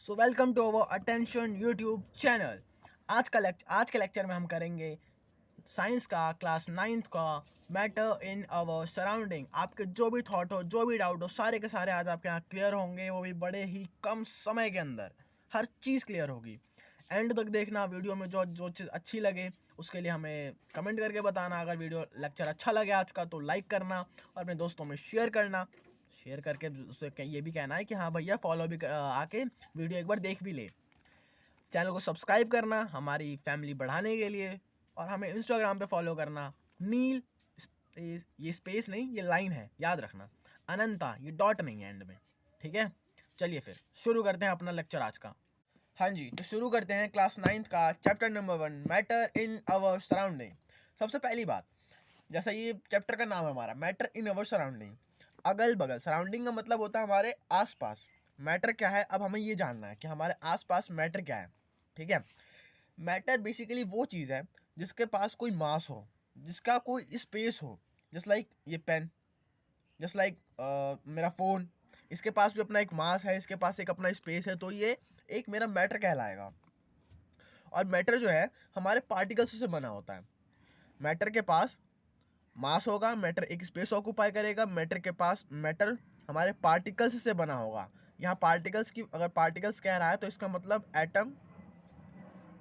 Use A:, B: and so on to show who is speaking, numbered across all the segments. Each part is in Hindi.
A: So welcome to our attention YouTube channel. आज के लेक्चर में हम करेंगे साइंस का क्लास 9th का मैटर इन आवर सराउंडिंग। आपके जो भी थॉट हो, जो भी डाउट हो, सारे के सारे आज आपके यहाँ क्लियर होंगे, वो भी बड़े ही कम समय के अंदर हर चीज़ क्लियर होगी। एंड तक देखना। वीडियो में जो जो चीज़ अच्छी लगे उसके लिए हमें कमेंट करके बताना। अगर वीडियो लेक्चर अच्छा लगे आज का तो लाइक करना और अपने दोस्तों में शेयर करना। शेयर करके उससे ये भी कहना है कि हाँ भैया फॉलो भी आके वीडियो एक बार देख भी ले। चैनल को सब्सक्राइब करना हमारी फैमिली बढ़ाने के लिए, और हमें इंस्टाग्राम पे फॉलो करना। नील, ये स्पेस नहीं, ये लाइन है, याद रखना। अनंता, ये डॉट नहीं है एंड में। ठीक है, चलिए फिर शुरू करते हैं अपना लेक्चर आज का। हाँ जी, तो शुरू करते हैं क्लास 9th का chapter number 1, matter in our surrounding. सबसे पहली बात, जैसा ये चैप्टर का नाम है हमारा, मैटर इन अवर सराउंडिंग, अगल बगल। सराउंडिंग का मतलब होता है हमारे आसपास। मैटर क्या है, अब हमें ये जानना है कि हमारे आसपास मैटर क्या है। ठीक है, मैटर बेसिकली वो चीज़ है जिसके पास कोई मास हो, जिसका कोई स्पेस हो। जस्ट लाइक ये पेन, जस्ट लाइक मेरा फ़ोन, इसके पास भी अपना एक मास है, इसके पास एक अपना स्पेस है, तो ये एक मेरा मैटर कहलाएगा। और मैटर जो है हमारे पार्टिकल्स से बना होता है। मैटर के पास मास होगा, मैटर एक स्पेस ऑक्यूपाई करेगा, मैटर हमारे पार्टिकल्स से बना होगा। यहाँ पार्टिकल्स की, अगर पार्टिकल्स कह रहा है तो इसका मतलब एटम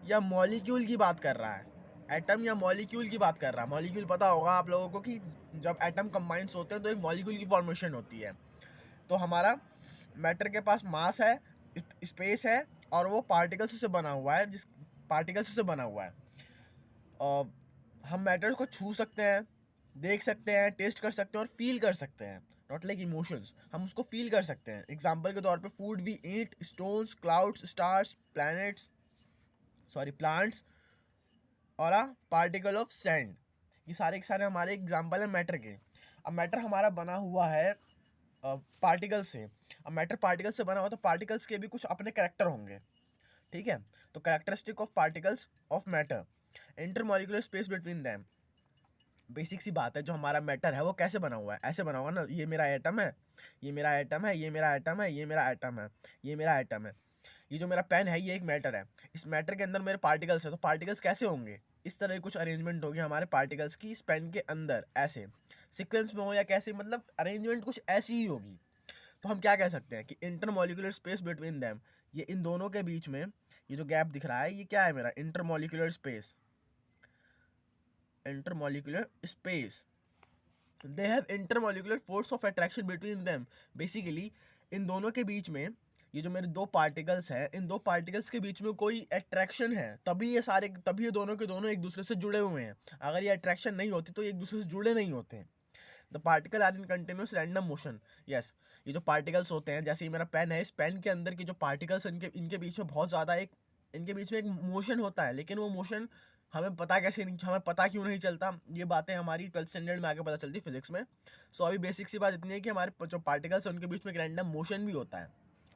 A: या मॉलिक्यूल की बात कर रहा है। एटम या मॉलिक्यूल की बात कर रहा है। मॉलिक्यूल पता होगा आप लोगों को कि जब एटम कंबाइंस होते हैं तो एक मॉलिक्यूल की फॉर्मेशन होती है। तो हमारा मैटर के पास मास है, स्पेस है, और वो पार्टिकल्स से बना हुआ है। हम मैटर्स को छू सकते हैं, देख सकते हैं, टेस्ट कर सकते हैं और फील कर सकते हैं। नॉट लाइक इमोशंस, हम उसको फील कर सकते हैं। एग्जाम्पल के तौर पे food we eat, stones, clouds, stars, plants और अ पार्टिकल ऑफ सैंड। ये सारे के सारे हमारे एग्जाम्पल हैं मैटर के। अब मैटर हमारा बना हुआ है पार्टिकल से। अब मैटर पार्टिकल से बना हुआ तो पार्टिकल्स के भी कुछ अपने करेक्टर होंगे। ठीक है, तो characteristic of particles of matter, intermolecular space between them. Basic सी बात है, जो हमारा मैटर है वो कैसे बना हुआ है, ऐसे बना हुआ ना, ये मेरा एटम है, ये मेरा एटम है, ये मेरा एटम है, ये मेरा एटम है, ये मेरा एटम है। ये जो मेरा पेन है ये एक मैटर है। इस मैटर के अंदर मेरे पार्टिकल्स है, तो पार्टिकल्स कैसे होंगे, इस तरह की कुछ अरेंजमेंट होगी हमारे पार्टिकल्स की इस पेन के अंदर, ऐसे सीक्वेंस में हो या कैसे, मतलब अरेंजमेंट कुछ ऐसी ही होगी। तो हम क्या कह सकते हैं कि इंटरमॉलिक्यूलर स्पेस बिटवीन देम, ये इन दोनों के बीच में ये जो गैप दिख रहा है ये क्या है, मेरा intermolecular space. Intermolecular space, they have intermolecular force of attraction between them. Basically इन दोनों के बीच में, ये जो मेरे दो पार्टिकल्स हैं, इन दो पार्टिकल्स के बीच में कोई अट्रैक्शन है, तभी ये दोनों के दोनों एक दूसरे से जुड़े हुए हैं। अगर ये अट्रैक्शन नहीं होती तो ये एक दूसरे से जुड़े नहीं होते। The particle are in continuous random motion. Yes, ये जो पार्टिकल्स होते हैं, जैसे ये मेरा पेन है, इस पेन के अंदर की जो पार्टिकल्स हैं, इनके बीच में बहुत ज़्यादा इनके बीच में एक मोशन होता है, लेकिन वो मोशन हमें पता क्यों नहीं चलता, ये बातें हमारी 12th स्टैंडर्ड में आगे पता चलती फिजिक्स में। सो अभी बेसिक सी बात इतनी है कि हमारे जो पार्टिकल्स हैं उनके बीच में एक रैंडम मोशन भी होता है।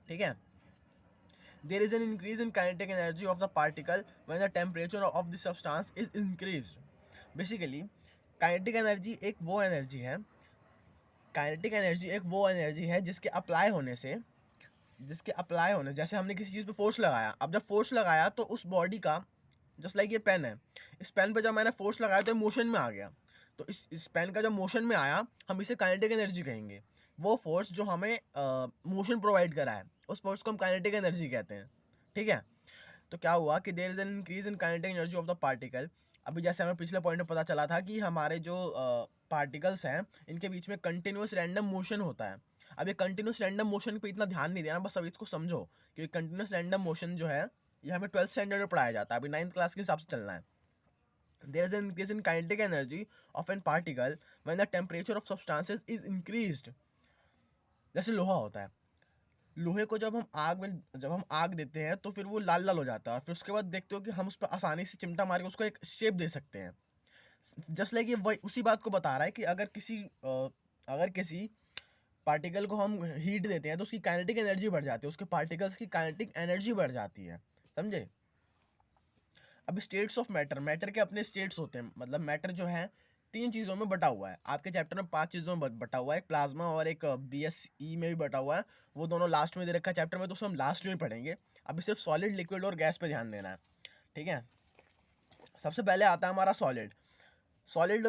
A: ठीक है, there is an increase in kinetic energy of the particle when the temperature of the substance is increase. Basically kinetic energy एक वो एनर्जी है जिसके अप्लाई होने, जैसे हमने किसी चीज़ पे फोर्स लगाया। अब जब फोर्स लगाया तो उस बॉडी का, जस्ट लाइक ये पेन है, इस पेन पे जब मैंने फोर्स लगाया तो मोशन में आ गया। तो इस पेन का जब मोशन में आया, हम इसे काइनेटिक एनर्जी कहेंगे। वो फोर्स जो हमें मोशन प्रोवाइड करा है, उस फोर्स को हम काइनेटिक एनर्जी कहते हैं। ठीक है, तो क्या हुआ कि there is an increase in kinetic energy of the particle. अभी जैसे हमें पिछले पॉइंट में पता चला था कि हमारे जो पार्टिकल्स हैं इनके बीच में कंटिन्यूस रैंडम मोशन होता है। अब ये कंटिन्यूस रैंडम मोशन पे इतना ध्यान नहीं देना, बस अब इसको समझो कि कंटिन्यूस रैंडम मोशन जो है ये हमें 12th स्टैंडर्ड में पढ़ाया जाता है, अभी 9th क्लास के हिसाब से चलना है। There is an increase in kinetic energy of an particle when the temperature of substances is increased. जैसे लोहा होता है, लोहे को जब हम आग देते हैं तो फिर वो लाल लाल हो जाता है, और फिर उसके बाद देखते हो कि हम उस पर आसानी से चिमटा मार के उसको एक शेप दे सकते हैं। जस्ट लाइक ये वही उसी बात को बता रहा है कि अगर किसी पार्टिकल को हम हीट देते हैं तो उसकी काइनेटिक एनर्जी बढ़ जाती है, उसके पार्टिकल्स की काइनेटिक एनर्जी बढ़ जाती है। समझे? अब स्टेट्स ऑफ मैटर, मैटर के अपने स्टेट्स होते हैं, मतलब मैटर जो है 3 चीज़ों में बटा हुआ है। आपके चैप्टर में 5 चीज़ों में बटा हुआ है, एक प्लाज्मा और एक BSE में भी बटा हुआ है। वो दोनों लास्ट में दे रखा है चैप्टर में, तो उसको हम लास्ट में पढ़ेंगे। अभी सिर्फ सॉलिड, लिक्विड और गैस पे ध्यान देना है, ठीक है। सबसे पहले आता है हमारा सॉलिड। सॉलिड,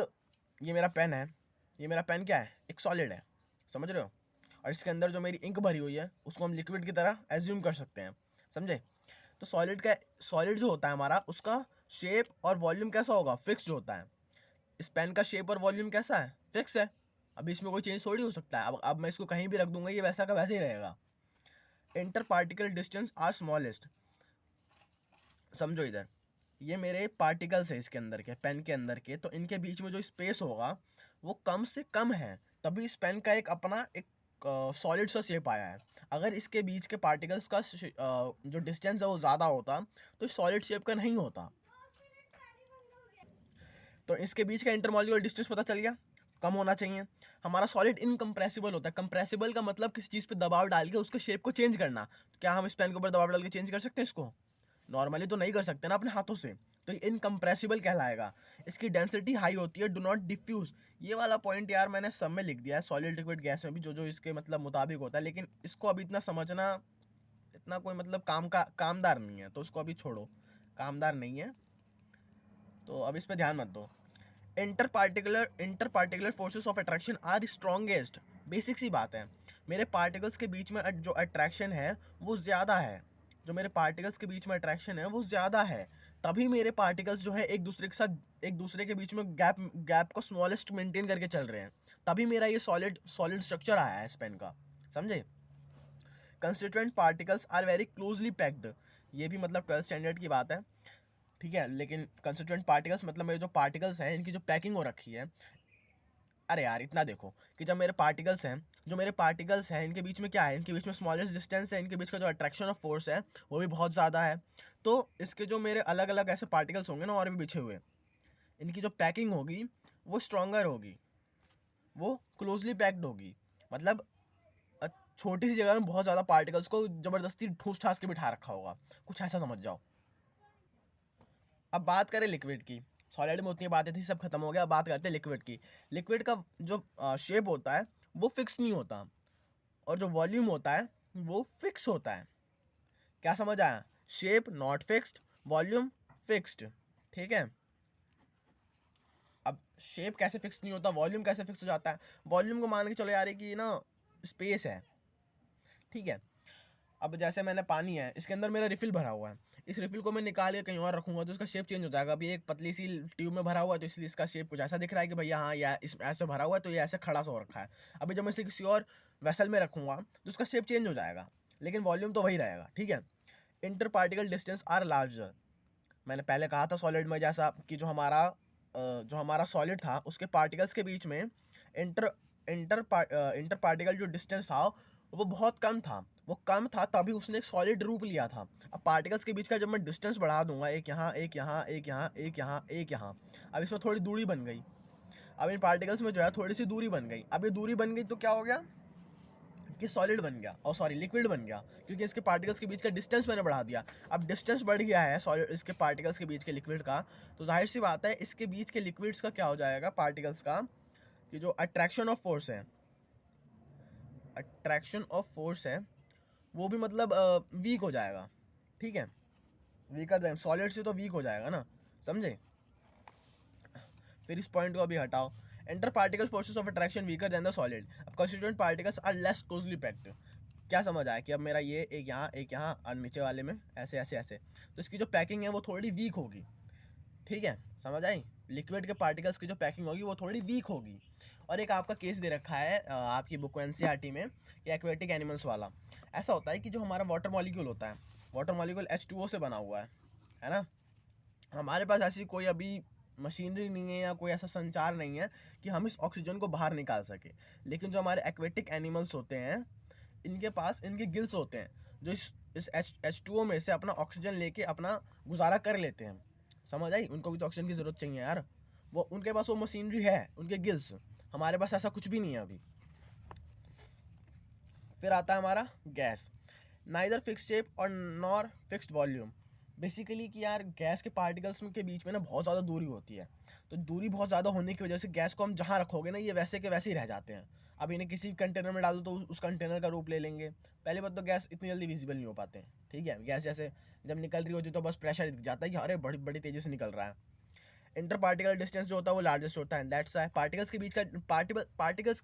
A: ये मेरा पेन है, ये मेरा पेन क्या है, एक सॉलिड है, समझ रहे हो। और इसके अंदर जो मेरी इंक भरी हुई है उसको हम लिक्विड की तरह एज्यूम कर सकते हैं, समझे। तो सॉलिड जो होता है हमारा, उसका शेप और वॉल्यूम कैसा होगा, फिक्स्ड होता है। इस पेन का शेप और वॉल्यूम कैसा है, फिक्स है। अभी इसमें कोई चेंज थोड़ी हो सकता है। अब मैं इसको कहीं भी रख दूंगा, ये वैसा का वैसे ही रहेगा। Inter particle distance are smallest, समझो इधर, ये मेरे पार्टिकल्स है इसके अंदर के, पेन के अंदर के, तो इनके बीच में जो स्पेस होगा वो कम से कम है, तभी इस पेन का एक अपना एक सॉलिड सा शेप आया है। अगर इसके बीच के पार्टिकल्स का जो डिस्टेंस है वो ज़्यादा होता तो सॉलिड शेप का नहीं होता। तो इसके बीच का इंटरमॉलिक्यूलर डिस्टेंस पता चल गया, कम होना चाहिए। हमारा सॉलिड इनकम्प्रेसिबल होता है। कंप्रेसिबल का मतलब किसी चीज़ पे दबाव डाल के उसके शेप को चेंज करना। तो क्या हम इस पेन के ऊपर दबाव डाल के चेंज कर सकते हैं इसको? नॉर्मली तो नहीं कर सकते ना अपने हाथों से, तो ये इनकम्प्रेसिबल कहलाएगा। इसकी डेंसिटी हाई होती है, डू नॉट डिफ्यूज। ये वाला पॉइंट यार मैंने सब में लिख दिया है, सॉलिड लिक्विड गैस में भी जो जो इसके मतलब मुताबिक होता है, लेकिन इसको अभी इतना समझना इतना कोई मतलब कामदार नहीं है, तो उसको अभी छोड़ो, कामदार नहीं है तो अब इस पर ध्यान मत दो। Inter particular forces of attraction are strongest. Basic सी बात है, मेरे पार्टिकल्स के बीच में जो अट्रैक्शन है वो ज़्यादा है, जो मेरे पार्टिकल्स के बीच में अट्रैक्शन है वो ज़्यादा है, तभी मेरे पार्टिकल्स जो है एक दूसरे के साथ, एक दूसरे के बीच में गैप को स्मॉलेस्ट मेंटेन करके चल रहे हैं, तभी मेरा ये सॉलिड स्ट्रक्चर आया है इस पेन का, समझे। Constituent particles are very closely packed, ये भी मतलब 12th स्टैंडर्ड की बात है, ठीक है। लेकिन कंस्टिट्यूएंट पार्टिकल्स मतलब मेरे जो पार्टिकल्स हैं इनकी जो पैकिंग हो रखी है, अरे यार इतना देखो कि जब मेरे पार्टिकल्स हैं, जो मेरे पार्टिकल्स हैं इनके बीच में क्या है, इनके बीच में स्मॉलेस्ट डिस्टेंस है, इनके बीच का जो अट्रैक्शन ऑफ फोर्स है वो भी बहुत ज़्यादा है। तो इसके जो मेरे अलग अलग ऐसे पार्टिकल्स होंगे ना और भी बिछे हुए, इनकी जो पैकिंग होगी वो स्ट्रॉन्गर होगी, वो क्लोजली पैक्ड होगी। मतलब छोटी सी जगह में बहुत ज़्यादा पार्टिकल्स को ज़बरदस्ती ठूस ठास के बिठा रखा होगा, कुछ ऐसा समझ जाओ। अब बात करें लिक्विड की, सॉलिड में उतनी बातें थी, सब खत्म हो गया। अब बात करते हैं लिक्विड की। लिक्विड का जो शेप होता है वो फिक्स नहीं होता, और जो वॉल्यूम होता है वो फिक्स होता है। क्या समझ आया? Shape not fixed, volume fixed, ठीक है। अब शेप कैसे फिक्स नहीं होता, वॉल्यूम कैसे फिक्स हो जाता है? वॉल्यूम को मान के चलो यार कि ना स्पेस है, ठीक है। अब जैसे मैंने पानी है, इसके अंदर मेरा रिफिल भरा हुआ है, इस रिफिल को मैं निकाल के कहीं और रखूंगा तो उसका शेप चेंज हो जाएगा। अभी एक पतली सी ट्यूब में भरा हुआ है तो इसलिए इसका शेप कुछ ऐसा दिख रहा है कि भैया हाँ या इस ऐसे भरा हुआ है तो ये ऐसे खड़ा सा हो रखा है। अभी जब मैं इसे किसी और वेसल में रखूंगा तो उसका शेप चेंज हो जाएगा, लेकिन वॉल्यूम तो वही रहेगा, ठीक है। Inter particle distance are larger, मैंने पहले कहा था सॉलिड में जैसा कि जो हमारा सॉलिड था उसके पार्टिकल्स के बीच में इंटर इंटर पार्टिकल जो डिस्टेंस था वो बहुत कम था, वो कम था तभी उसने एक सॉलिड रूप लिया था। अब पार्टिकल्स के बीच का जब मैं डिस्टेंस बढ़ा दूंगा, एक यहाँ एक यहाँ एक यहाँ एक यहाँ एक यहाँ, अब इसमें थोड़ी दूरी बन गई। अब इन पार्टिकल्स में जो है थोड़ी सी दूरी बन गई। अब ये दूरी बन गई तो क्या हो गया कि सॉलिड बन गया, और सॉरी लिक्विड बन गया, क्योंकि इसके पार्टिकल्स के बीच का डिस्टेंस मैंने बढ़ा दिया। अब डिस्टेंस बढ़ गया है सॉलिड इसके पार्टिकल्स के बीच के लिक्विड का, तो जाहिर सी बात है इसके बीच के लिक्विड्स का क्या हो जाएगा, पार्टिकल्स का, कि जो अट्रैक्शन ऑफ फोर्स है, अट्रैक्शन ऑफ फोर्स है वो भी मतलब वीक हो जाएगा, ठीक है। वीकर देन सॉलिड से तो वीक हो जाएगा ना, समझे। फिर इस पॉइंट को अभी हटाओ। Inter particle forces of attraction weaker than the solid. अब constituent particles are less closely packed. क्या समझ आया कि अब मेरा ये एक यहाँ और नीचे वाले में ऐसे ऐसे ऐसे, तो इसकी जो पैकिंग है वो थोड़ी वीक होगी, ठीक है, समझ आई। लिक्विड के पार्टिकल्स की जो पैकिंग होगी वो थोड़ी वीक होगी। और एक आपका केस दे रखा है आपकी बुक एनसीईआरटी में, कि एक्वेटिक एनिमल्स वाला। ऐसा होता है कि जो हमारा वाटर मॉलिक्यूल होता है, वाटर मॉलिक्यूल H2O से बना हुआ है ना। हमारे पास ऐसी कोई अभी मशीनरी नहीं है या कोई ऐसा संचार नहीं है कि हम इस ऑक्सीजन को बाहर निकाल सके। लेकिन जो हमारे एक्वेटिक एनिमल्स होते हैं इनके पास इनके गिल्स होते हैं जो इस H2O में से अपना ऑक्सीजन लेके अपना गुजारा कर लेते हैं, समझ आई। उनको भी तो ऑक्सीजन की ज़रूरत चाहिए यार, वो उनके पास वो मशीनरी है, उनके गिल्स। हमारे पास ऐसा कुछ भी नहीं है अभी। फिर आता है हमारा गैस। नाइदर फिक्स शेप और नॉर फिक्स्ड वॉल्यूम। बेसिकली कि यार गैस के पार्टिकल्स के बीच में ना बहुत ज़्यादा दूरी होती है, तो दूरी बहुत ज़्यादा होने की वजह से गैस को हम जहाँ रखोगे ना, ये वैसे के वैसे ही रह जाते हैं। अब इन्हें किसी कंटेनर में डाल दो तो उस कंटेनर का रूप ले लेंगे। पहले बात तो गैस इतनी जल्दी विजिबल नहीं हो पाते हैं, ठीक है। गैस जैसे जब निकल रही होती तो बस प्रेशर दिख जाता है कि अरे बड़ी बड़ी तेज़ी से निकल रहा है। इंटर पार्टिकल डिस्टेंस जो होता है वो लार्जेस्ट होता है, दैट्स व्हाई पार्टिकल्स के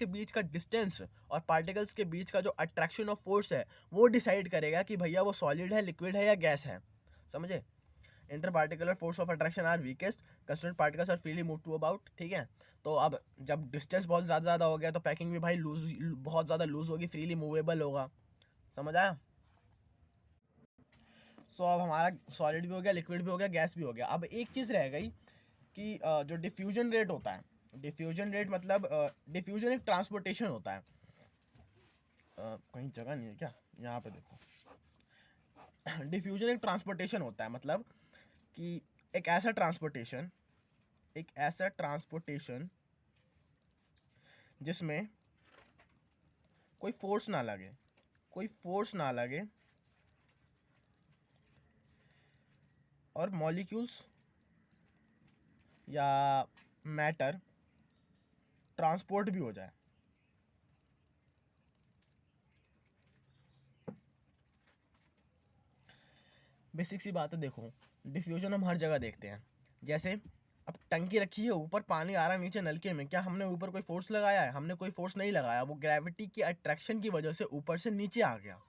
A: बीच का डिस्टेंस और पार्टिकल्स के बीच का जो अट्रैक्शन ऑफ फोर्स है वो डिसाइड करेगा कि भैया वो सॉलिड है, लिक्विड है या गैस है, समझे। Inter particular force of attraction are weakest, constituent particles are freely move to about, ठीक है। तो अब जब डिस्टेंस बहुत ज़्यादा हो गया तो पैकिंग भी भाई बहुत ज़्यादा लूज होगी, फ्रीली मूवेबल होगा, समझ आया। सो अब हमारा सॉलिड भी हो गया, लिक्विड भी हो गया, गैस भी हो गया। अब एक चीज़ रह गई कि जो डिफ्यूजन रेट होता है, डिफ्यूजन रेट मतलब डिफ्यूजन एक ट्रांसपोर्टेशन होता है। कहीं जगह नहीं है क्या, यहाँ पे देखो। डिफ्यूजन एक ट्रांसपोर्टेशन होता है, मतलब कि एक ऐसा ट्रांसपोर्टेशन जिसमें कोई फोर्स ना लगे और मॉलिक्यूल्स या मैटर ट्रांसपोर्ट भी हो जाए। बेसिक सी बात है, देखो डिफ्यूजन हम हर जगह देखते हैं। जैसे अब टंकी रखी है, ऊपर पानी आ रहा है नीचे नलके में, क्या हमने ऊपर कोई फोर्स लगाया है? हमने कोई फोर्स नहीं लगाया, वो ग्रेविटी की अट्रैक्शन की वजह से ऊपर से नीचे आ गया।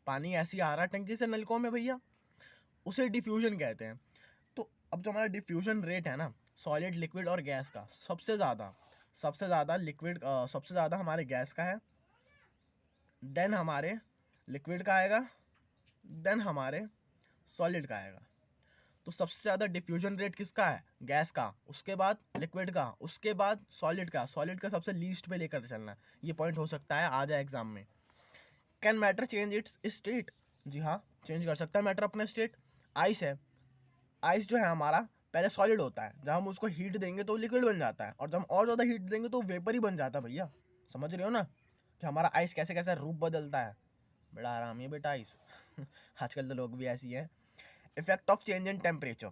A: पानी ऐसे ही आ रहा है टंकी से नलकों में भैया, उसे डिफ्यूजन कहते हैं। तो अब जो हमारा डिफ्यूजन रेट है ना, सॉलिड, लिक्विड और गैस का, सबसे ज़्यादा लिक्विड, सबसे ज़्यादा हमारे गैस का है, देन हमारे लिक्विड का आएगा, देन हमारे सॉलिड का आएगा। तो सबसे ज़्यादा डिफ्यूजन रेट किसका है? गैस का, उसके बाद लिक्विड का, उसके बाद सॉलिड का। सॉलिड का सबसे लीस्ट पे लेकर चलना है, ये पॉइंट हो सकता है आ जाए एग्जाम में। Can matter change its state? जी हाँ, चेंज कर सकता है मैटर अपना स्टेट। आइस है, आइस जो है हमारा पहले सॉलिड होता है, जब हम उसको हीट देंगे तो लिक्विड बन जाता है, और जब हम और ज़्यादा हीट देंगे तो वेपर ही बन जाता है भैया। समझ रहे हो ना कि हमारा आइस कैसे कैसे रूप बदलता है। बड़ा आराम है बेटा आइस। आजकल तो लोग भी ऐसी हैं। Effect of change in temperature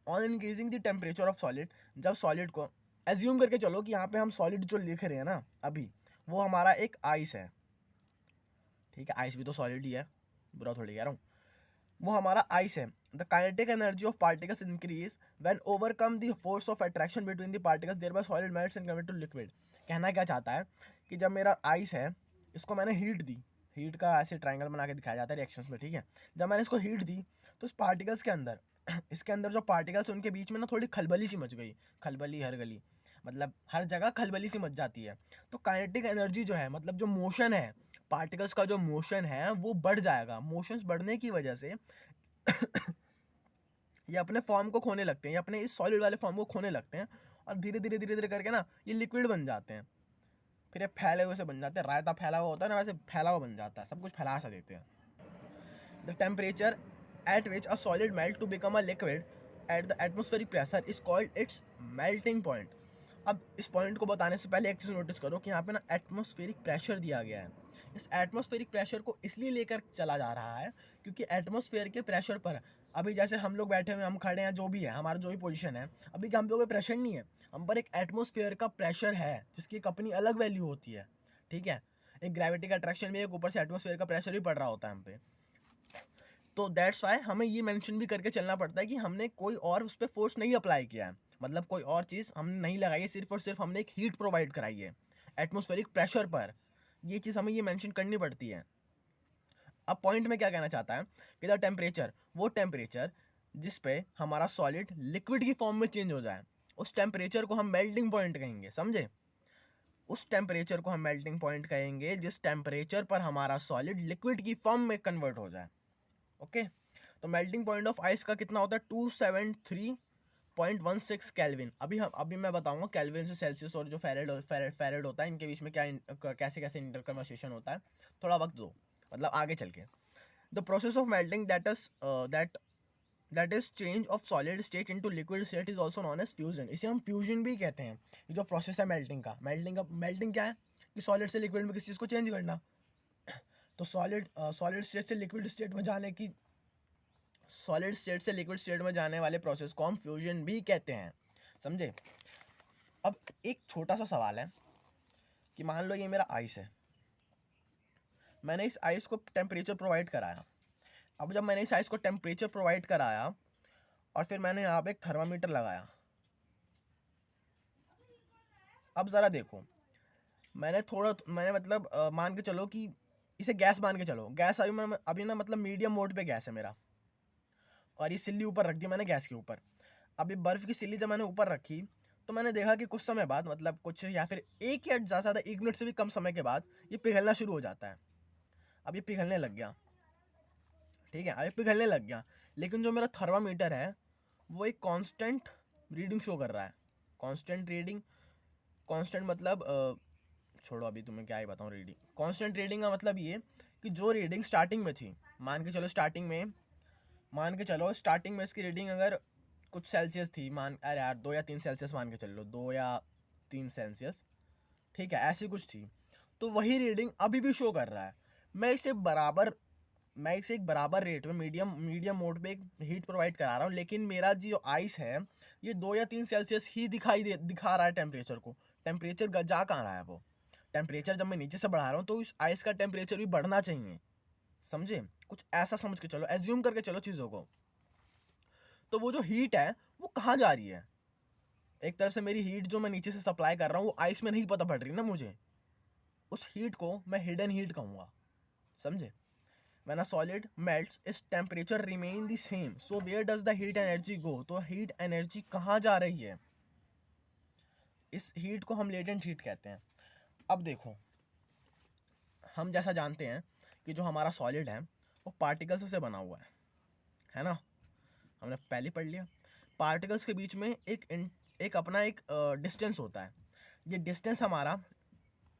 A: on increasing the temperature of solid. जब सॉलिड को एज्यूम करके चलो कि यहाँ पे हम सॉलिड जो लिख रहे हैं ना अभी, वो हमारा एक आइस है, ठीक है। आइस भी तो सॉलिड ही है, बुरा थोड़ी कह रहा हूँ। वो हमारा आइस है। The kinetic energy of particles increase when overcome the force of attraction between the particles, thereby solid melts and convert to liquid. कहना क्या चाहता है कि जब मेरा आइस है, इसको मैंने हीट दी, हीट का ऐसे ट्रायंगल बना के दिखाया जाता है रिएक्शंस में, ठीक है। जब मैंने इसको हीट दी तो इस पार्टिकल्स के अंदर इसके अंदर जो पार्टिकल्स उनके बीच में ना थोड़ी खलबली सी मच गई। खलबली हर गली मतलब हर जगह खलबली सी मच जाती है। तो काइनेटिक एनर्जी जो है, मतलब जो मोशन है, पार्टिकल्स का जो मोशन है वो बढ़ जाएगा। मोशंस बढ़ने की वजह से ये अपने फॉर्म को खोने लगते हैं, ये अपने इस सॉलिड वाले फॉर्म को खोने लगते हैं, और धीरे धीरे करके ना ये लिक्विड बन जाते हैं। फिर ये फैले हुए से बन जाते हैं, रायता फैला हुआ होता है ना, वैसे फैला हुआ बन जाता है, सब कुछ फैला सा देते हैं। The temperature at which a solid melt to become a liquid at the atmospheric pressure is called its melting point। अब इस पॉइंट को बताने से पहले एक चीज़ नोटिस करो कि यहाँ पे ना एटमॉस्फेरिक प्रेशर दिया गया है। इस एटमॉस्फेरिक प्रेशर को इसलिए लेकर चला जा रहा है क्योंकि एटमॉस्फेयर के प्रेशर पर अभी जैसे हम लोग बैठे हुए, हम खड़े हैं, जो भी है हमारा जो भी पोजीशन है, अभी हम पे कोई प्रेशर नहीं है, हम पर एक एटमॉस्फेयर का प्रेशर है जिसकी एक अपनी अलग वैल्यू होती है, ठीक है। एक ग्रेविटी का अट्रैक्शन में एक ऊपर से एटमॉस्फेयर का प्रेशर भी पड़ रहा होता है हम पे। तो दैट्स वाई हमें ये मेंशन भी करके चलना पड़ता है कि हमने कोई और उस पर फोर्स नहीं अप्लाई किया है, मतलब कोई और चीज़ हमने नहीं लगाई है, सिर्फ और सिर्फ हमने एक हीट प्रोवाइड कराई है एटमॉस्फेरिक प्रेशर पर। ये चीज़ हमें ये मेंशन करनी पड़ती है। अब पॉइंट में क्या कहना चाहता है कि द टेम्परेचर, वो टेम्परेचर जिस पे हमारा सॉलिड लिक्विड की फॉर्म में चेंज हो जाए, उस टेम्परेचर को हम मेल्टिंग पॉइंट कहेंगे, समझे। उस टेम्परेचर को हम मेल्टिंग पॉइंट कहेंगे जिस टेम्परेचर पर हमारा सॉलिड लिक्विड की फॉर्म में कन्वर्ट हो जाए, ओके। तो मेल्टिंग पॉइंट ऑफ आइस का कितना होता है? 273.16 केल्विन। अभी मैं बताऊंगा केल्विन से सेल्सियस और जो फेरेड होता है, इनके बीच में क्या कैसे कैसे इंटर कन्वर्सेशन होता है, थोड़ा वक्त दो, मतलब आगे चल के। The process of melting that is change of solid state into liquid state is also known as fusion. इसे हम फ्यूजन भी कहते हैं। ये जो प्रोसेस है मेल्टिंग क्या है कि सॉलिड से लिक्विड में किसी चीज़ को चेंज करना। तो सॉलिड स्टेट से लिक्विड स्टेट में जाने वाले प्रोसेस को हम फ्यूजन भी कहते हैं। समझे। अब एक छोटा सा सवाल है कि मान लो ये मेरा आइस है, मैंने इस आइस को टेम्परेचर प्रोवाइड कराया। अब जब मैंने इस आइस को टेम्परेचर प्रोवाइड कराया और फिर मैंने यहाँ पे एक थर्मामीटर लगाया, अब ज़रा देखो, मैंने मतलब मान के चलो कि इसे गैस मान के चलो, गैस अभी ना मतलब मीडियम मोड पे गैस है मेरा, और ये सिल्ली ऊपर रख दी मैंने गैस के ऊपर। अब ये बर्फ़ की सिल्ली जब मैंने ऊपर रखी तो मैंने देखा कि कुछ समय बाद, मतलब कुछ या फिर एक या ज़्यादा से ज़्यादा 1 मिनट से भी कम समय के बाद ये पिघलना शुरू हो जाता है। अब ये पिघलने लग गया, ठीक है, अब ये पिघलने लग गया, लेकिन जो मेरा थर्मामीटर है वो एक कांस्टेंट रीडिंग शो कर रहा है। कांस्टेंट रीडिंग, कांस्टेंट मतलब छोड़ो अभी तुम्हें क्या ही बताऊँ रीडिंग। कांस्टेंट रीडिंग का मतलब ये कि जो रीडिंग स्टार्टिंग में थी, मान के चलो स्टार्टिंग में इसकी रीडिंग अगर कुछ सेल्सियस थी, अरे यार 2 या 3 सेल्सियस मान के चल लो, 2 या 3 सेल्सियस, ठीक है, ऐसी कुछ थी, तो वही रीडिंग अभी भी शो कर रहा है। मैं इसे एक बराबर रेट में मीडियम मोड पे एक हीट प्रोवाइड करा रहा हूँ, लेकिन मेरा जो आइस है ये 2 या 3 सेल्सियस ही दिखा रहा है टेम्परेचर को। टेम्परेचर जा कहाँ रहा है वो? टेम्परेचर जब मैं नीचे से बढ़ा रहा हूँ तो इस आइस का टेम्परेचर भी बढ़ना चाहिए, समझे। कुछ ऐसा समझ के चलो, एज्यूम करके चलो चीज़ों को। तो वो जो हीट है वो कहाँ जा रही है? एक तरफ से मेरी हीट जो मैं नीचे से सप्लाई कर रहा हूँ वो आइस में नहीं पता पड़ रही ना मुझे, उस हीट को मैं हिडन हीट कहूँगा, समझे। When a solid melts, its temperature remain the same. So where does the heat energy go? तो हीट एनर्जी कहाँ जा रही है? इस हीट को हम लेटेंट हीट कहते हैं। अब देखो, हम जैसा जानते हैं कि जो हमारा सॉलिड है वो पार्टिकल्स से बना हुआ है ना, हमने पहले पढ़ लिया। पार्टिकल्स के बीच में एक अपना एक डिस्टेंस होता है। ये डिस्टेंस हमारा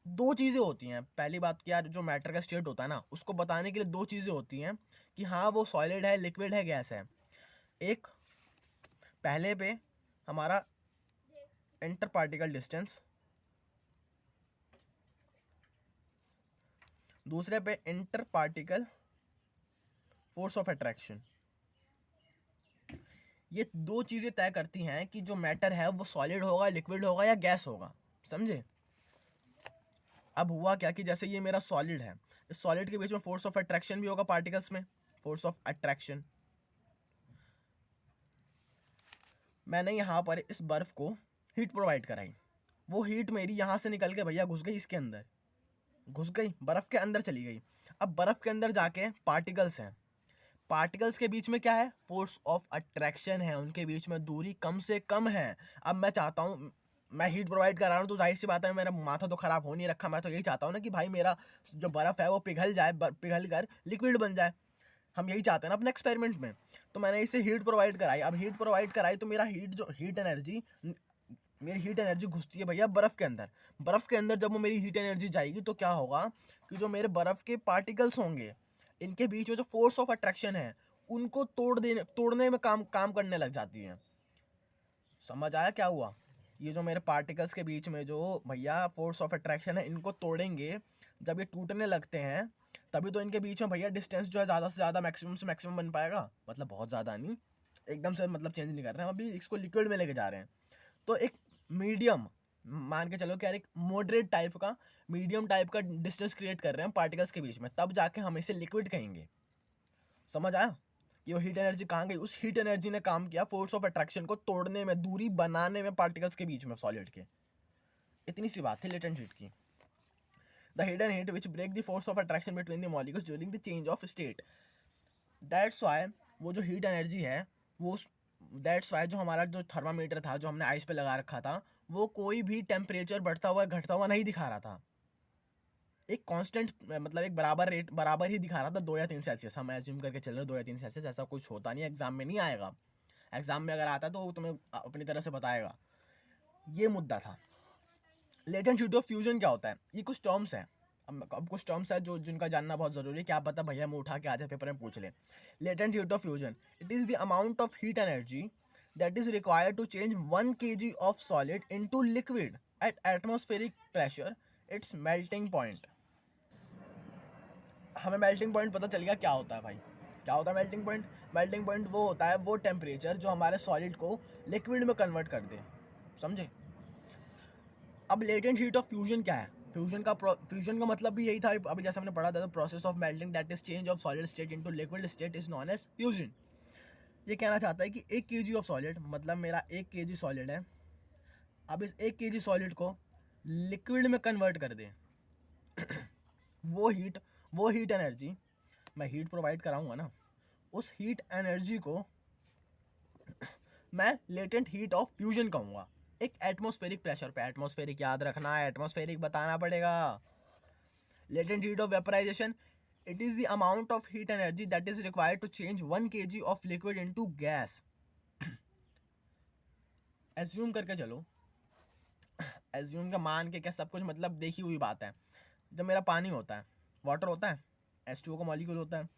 A: दो चीज़ें होती हैं। पहली बात कि यार जो मैटर का स्टेट होता है ना, उसको बताने के लिए दो चीज़ें होती हैं कि हाँ वो सॉलिड है, लिक्विड है, गैस है। एक पहले पे हमारा इंटर पार्टिकल डिस्टेंस, दूसरे पे inter particle force of attraction. ये दो चीज़ें तय करती हैं कि जो मैटर है वो सॉलिड होगा, लिक्विड होगा या गैस होगा, समझे। अब हुआ क्या कि जैसे ये मेरा सॉलिड है, इस सॉलिड के बीच में फोर्स ऑफ अट्रैक्शन भी होगा पार्टिकल्स में, फोर्स ऑफ अट्रैक्शन। मैंने यहाँ पर इस बर्फ को हीट प्रोवाइड कराई, वो हीट मेरी यहाँ से निकल के भैया घुस गई इसके अंदर, घुस गई बर्फ के अंदर चली गई। अब बर्फ के अंदर जाके पार्टिकल्स हैं, पार्टिकल्स के बीच में क्या है? फोर्स ऑफ अट्रैक्शन है, उनके बीच में दूरी कम से कम है। अब मैं चाहता हूँ, मैं हीट प्रोवाइड कर रहा हूँ तो जाहिर सी बात है मेरा माथा तो ख़राब हो नहीं रखा, मैं तो यही चाहता हूँ ना कि भाई मेरा जो बर्फ़ है वो पिघल जाए, पिघल कर लिक्विड बन जाए। हम यही चाहते हैं ना अपने एक्सपेरिमेंट में। तो मैंने इसे हीट प्रोवाइड कराई। अब हीट प्रोवाइड कराई तो मेरी हीट एनर्जी घुसती है भैया बर्फ़ के अंदर। बर्फ़ के अंदर जब वो मेरी हीट एनर्जी जाएगी तो क्या होगा कि जो मेरे बर्फ़ के पार्टिकल्स होंगे, इनके बीच में जो फोर्स ऑफ अट्रैक्शन है उनको तोड़ने में काम करने लग जाती है। समझ आया क्या हुआ? ये जो मेरे पार्टिकल्स के बीच में जो भैया फोर्स ऑफ अट्रैक्शन है, इनको तोड़ेंगे, जब ये टूटने लगते हैं तभी तो इनके बीच में भैया डिस्टेंस जो है ज़्यादा से ज़्यादा, मैक्सिमम से मैक्सिमम बन पाएगा। मतलब बहुत ज़्यादा नहीं, एकदम से मतलब चेंज नहीं कर रहे हैं, अभी इसको लिक्विड में लेके जा रहे हैं। तो एक मीडियम मान के चलो कि यार एक मॉडरेट टाइप का, मीडियम टाइप का डिस्टेंस क्रिएट कर रहे हैं पार्टिकल्स के बीच में, तब जाके हम इसे लिक्विड कहेंगे। समझ आया? ये हीट एनर्जी कहाँ गई? उस हीट एनर्जी ने काम किया फोर्स ऑफ अट्रैक्शन को तोड़ने में, दूरी बनाने में पार्टिकल्स के बीच में सॉलिड के। इतनी सी बात थी लेटेंट हीट की। The hidden heat which break the force of attraction between the molecules during the change of state. That's why वो जो हीट एनर्जी है वो, दैट्स वाई जो हमारा जो थर्मामीटर था जो हमने आइस पे लगा रखा था, वो कोई भी टेम्परेचर बढ़ता हुआ घटता हुआ नहीं दिखा रहा था। एक कांस्टेंट मतलब एक बराबर ही दिखा रहा था, 2 या 3 सेल्सियस। हम एज्यूम करके चल रहे 2 या 3 सेल्सियस, ऐसा कुछ होता नहीं, एग्जाम में नहीं आएगा। एग्जाम में अगर आता तो तुम्हें अपनी तरह से बताएगा। ये मुद्दा था। लेटेंट हीट ऑफ फ्यूजन क्या होता है? ये कुछ टर्म्स हैं। अब कुछ टर्म्स है जो जिनका जानना बहुत ज़रूरी है। क्या पता भैया मैं उठा के आज पेपर में पूछ ले। Latent heat of fusion, it is the amount of heat energy that is required to change 1 kg of solid into liquid at atmospheric pressure, its melting point। हमें मेल्टिंग पॉइंट पता चल गया क्या होता है भाई। क्या होता है मेल्टिंग पॉइंट? मेल्टिंग पॉइंट वो होता है वो टेम्परेचर जो हमारे सॉलिड को लिक्विड में कन्वर्ट कर दे। समझे। अब लेटेंट हीट ऑफ फ्यूजन क्या है? फ्यूजन का मतलब भी यही था, अभी जैसे हमने पढ़ा था, process of melting that is change of solid state into liquid state is known as fusion. ये कहना चाहता है कि 1 kg ऑफ सॉलिड, मतलब मेरा 1 kg सॉलिड है, अब इस 1 kg सॉलिड को लिक्विड में कन्वर्ट कर दें। वो हीट एनर्जी, मैं हीट प्रोवाइड कराऊंगा ना, उस हीट एनर्जी को मैं लेटेंट हीट ऑफ फ्यूजन कहूँगा। एक एटमॉस्फेरिक प्रेशर पे, एटमॉस्फेरिक याद रखना है, एटमॉस्फेरिक बताना पड़ेगा। Latent heat of vaporisation, it is the amount of heat energy that is required to change 1 kg of liquid into gas. Assume करके चलो, एज्यूम का मान के क्या सब कुछ मतलब देखी हुई बात है। जब मेरा पानी होता है, वाटर होता है, H2O का मॉलिक्यूल होता है,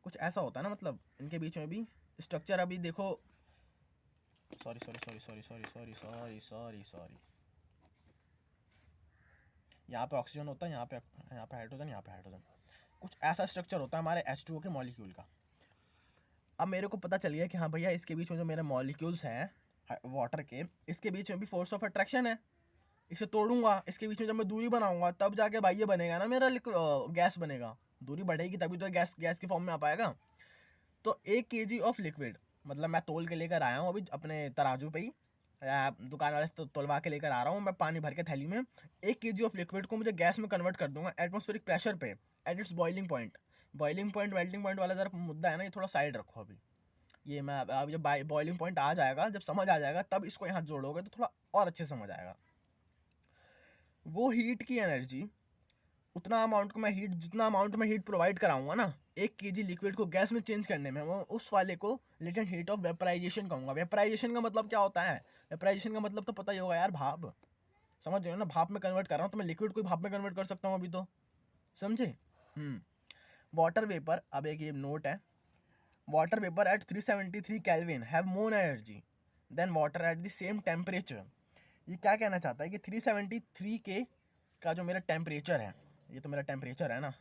A: कुछ ऐसा होता है ना, मतलब इनके बीच में भी स्ट्रक्चर, अभी देखो, सॉरी, यहाँ पे ऑक्सीजन होता है, यहाँ पे हाइड्रोजन, यहाँ पे हाइड्रोजन, कुछ ऐसा स्ट्रक्चर होता है हमारे H2O के मॉलिक्यूल का। अब मेरे को पता चल गया कि हाँ भैया, इसके बीच में जो मेरे मॉलिक्यूल्स हैं वाटर के, इसके बीच में भी फोर्स ऑफ अट्रैक्शन है। इसे तोड़ूंगा, इसके बीच में जब मैं दूरी बनाऊंगा, तब जाके भाई ये बनेगा ना मेरा गैस बनेगा। दूरी बढ़ेगी तभी तो गैस के फॉर्म में आ पाएगा। तो 1 kg ऑफ लिक्विड, मतलब मैं तोल के लेकर आया हूँ अभी अपने तराजू पे ही, दुकान वाले से तोलवा के लेकर आ रहा हूँ मैं पानी भर के थैली में। 1 kg ऑफ लिक्विड को मुझे गैस में कन्वर्ट कर दूंगा एटमॉस्फेरिक प्रेशर पे at its boiling point. Boiling point melting point वाला जरा मुद्दा है ना, ये थोड़ा साइड रखो अभी। ये मैं अभी जब बॉइलिंग पॉइंट आ जाएगा, जब समझ आ जाएगा, तब इसको यहाँ जोड़ोगे तो थोड़ा और अच्छे समझ आएगा। वो हीट की एनर्जी, उतना अमाउंट को मैं हीट, जितना अमाउंट में हीट प्रोवाइड कराऊंगा ना 1 kg लिक्विड को गैस में चेंज करने में, वो उस वाले को लेटेंट हीट ऑफ वेपराइजेशन कहूँगा। वेपराइजेशन का मतलब क्या होता है? वेपराइजेशन का मतलब तो पता ही होगा यार, भाप। समझ रहे हो ना, भाप में कन्वर्ट कर रहा हूँ, तो मैं लिक्विड को भाप में कन्वर्ट कर सकता हूँ अभी तो, समझे। वाटर वेपर, अब एक ये नोट है, water vapour at 373 kelvin have more energy than water at the same temperature. ये क्या कहना चाहता है कि 373 के का जो मेरा टेम्परेचर है, ये तो मेरा टेम्परेचर है ना,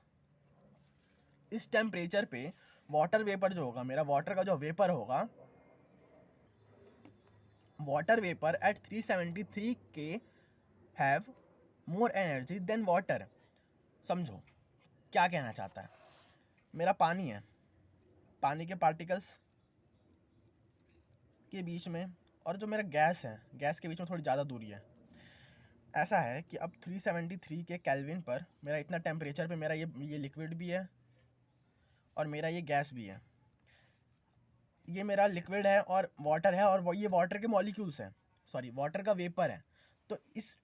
A: इस टेम्परेचर पे वाटर वेपर जो होगा, मेरा वाटर का जो वेपर होगा, water vapour at 373 K have more energy than water. समझो क्या कहना चाहता है। मेरा पानी है, पानी के पार्टिकल्स के बीच में और जो मेरा गैस है, गैस के बीच में थोड़ी ज़्यादा दूरी है। ऐसा है कि अब 373 के केल्विन पर मेरा इतना टेम्परेचर पे मेरा ये लिक्विड भी है और मेरा ये गैस भी है। ये मेरा लिक्विड है और वाटर है, और ये वाटर के मॉलिक्यूल्स हैं, सॉरी वाटर का वेपर है। तो इस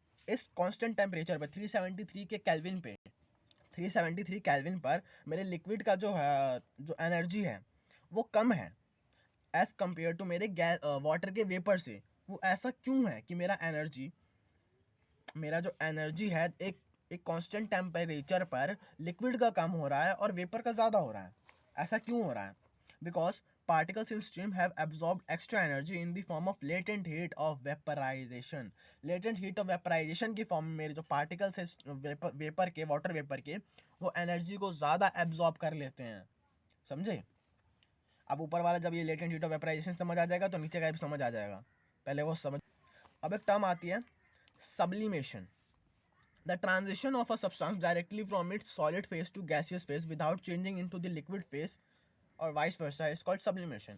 A: कांस्टेंट टेम्परेचर पे 373 के केल्विन पे, 373 केल्विन पर मेरे लिक्विड का जो है, जो एनर्जी है, वो कम है एज़ कम्पेयर टू मेरे गैस वाटर के वेपर से। वो ऐसा क्यों है कि मेरा जो एनर्जी है एक कांस्टेंट टेम्परेचर पर लिक्विड का कम हो रहा है और वेपर का ज़्यादा हो रहा है? ऐसा क्यों हो रहा है? Because particles in stream have absorbed extra energy in the form of latent heat of vaporization. latent heat of vaporization की फॉर्म में मेरे जो पार्टिकल्स है वेपर के, वाटर वेपर के, वो एनर्जी को ज़्यादा एब्जॉर्ब कर लेते हैं, समझे। अब ऊपर वाला जब ये लेटेंट हीट ऑफ वेपराइजेशन समझ आ जाएगा तो नीचे का भी समझ आ जाएगा, पहले वो समझ। अब एक टर्म आती है sublimation, the transition of a substance directly from its solid phase to gaseous phase without changing into the liquid phase और vice versa is called sublimation.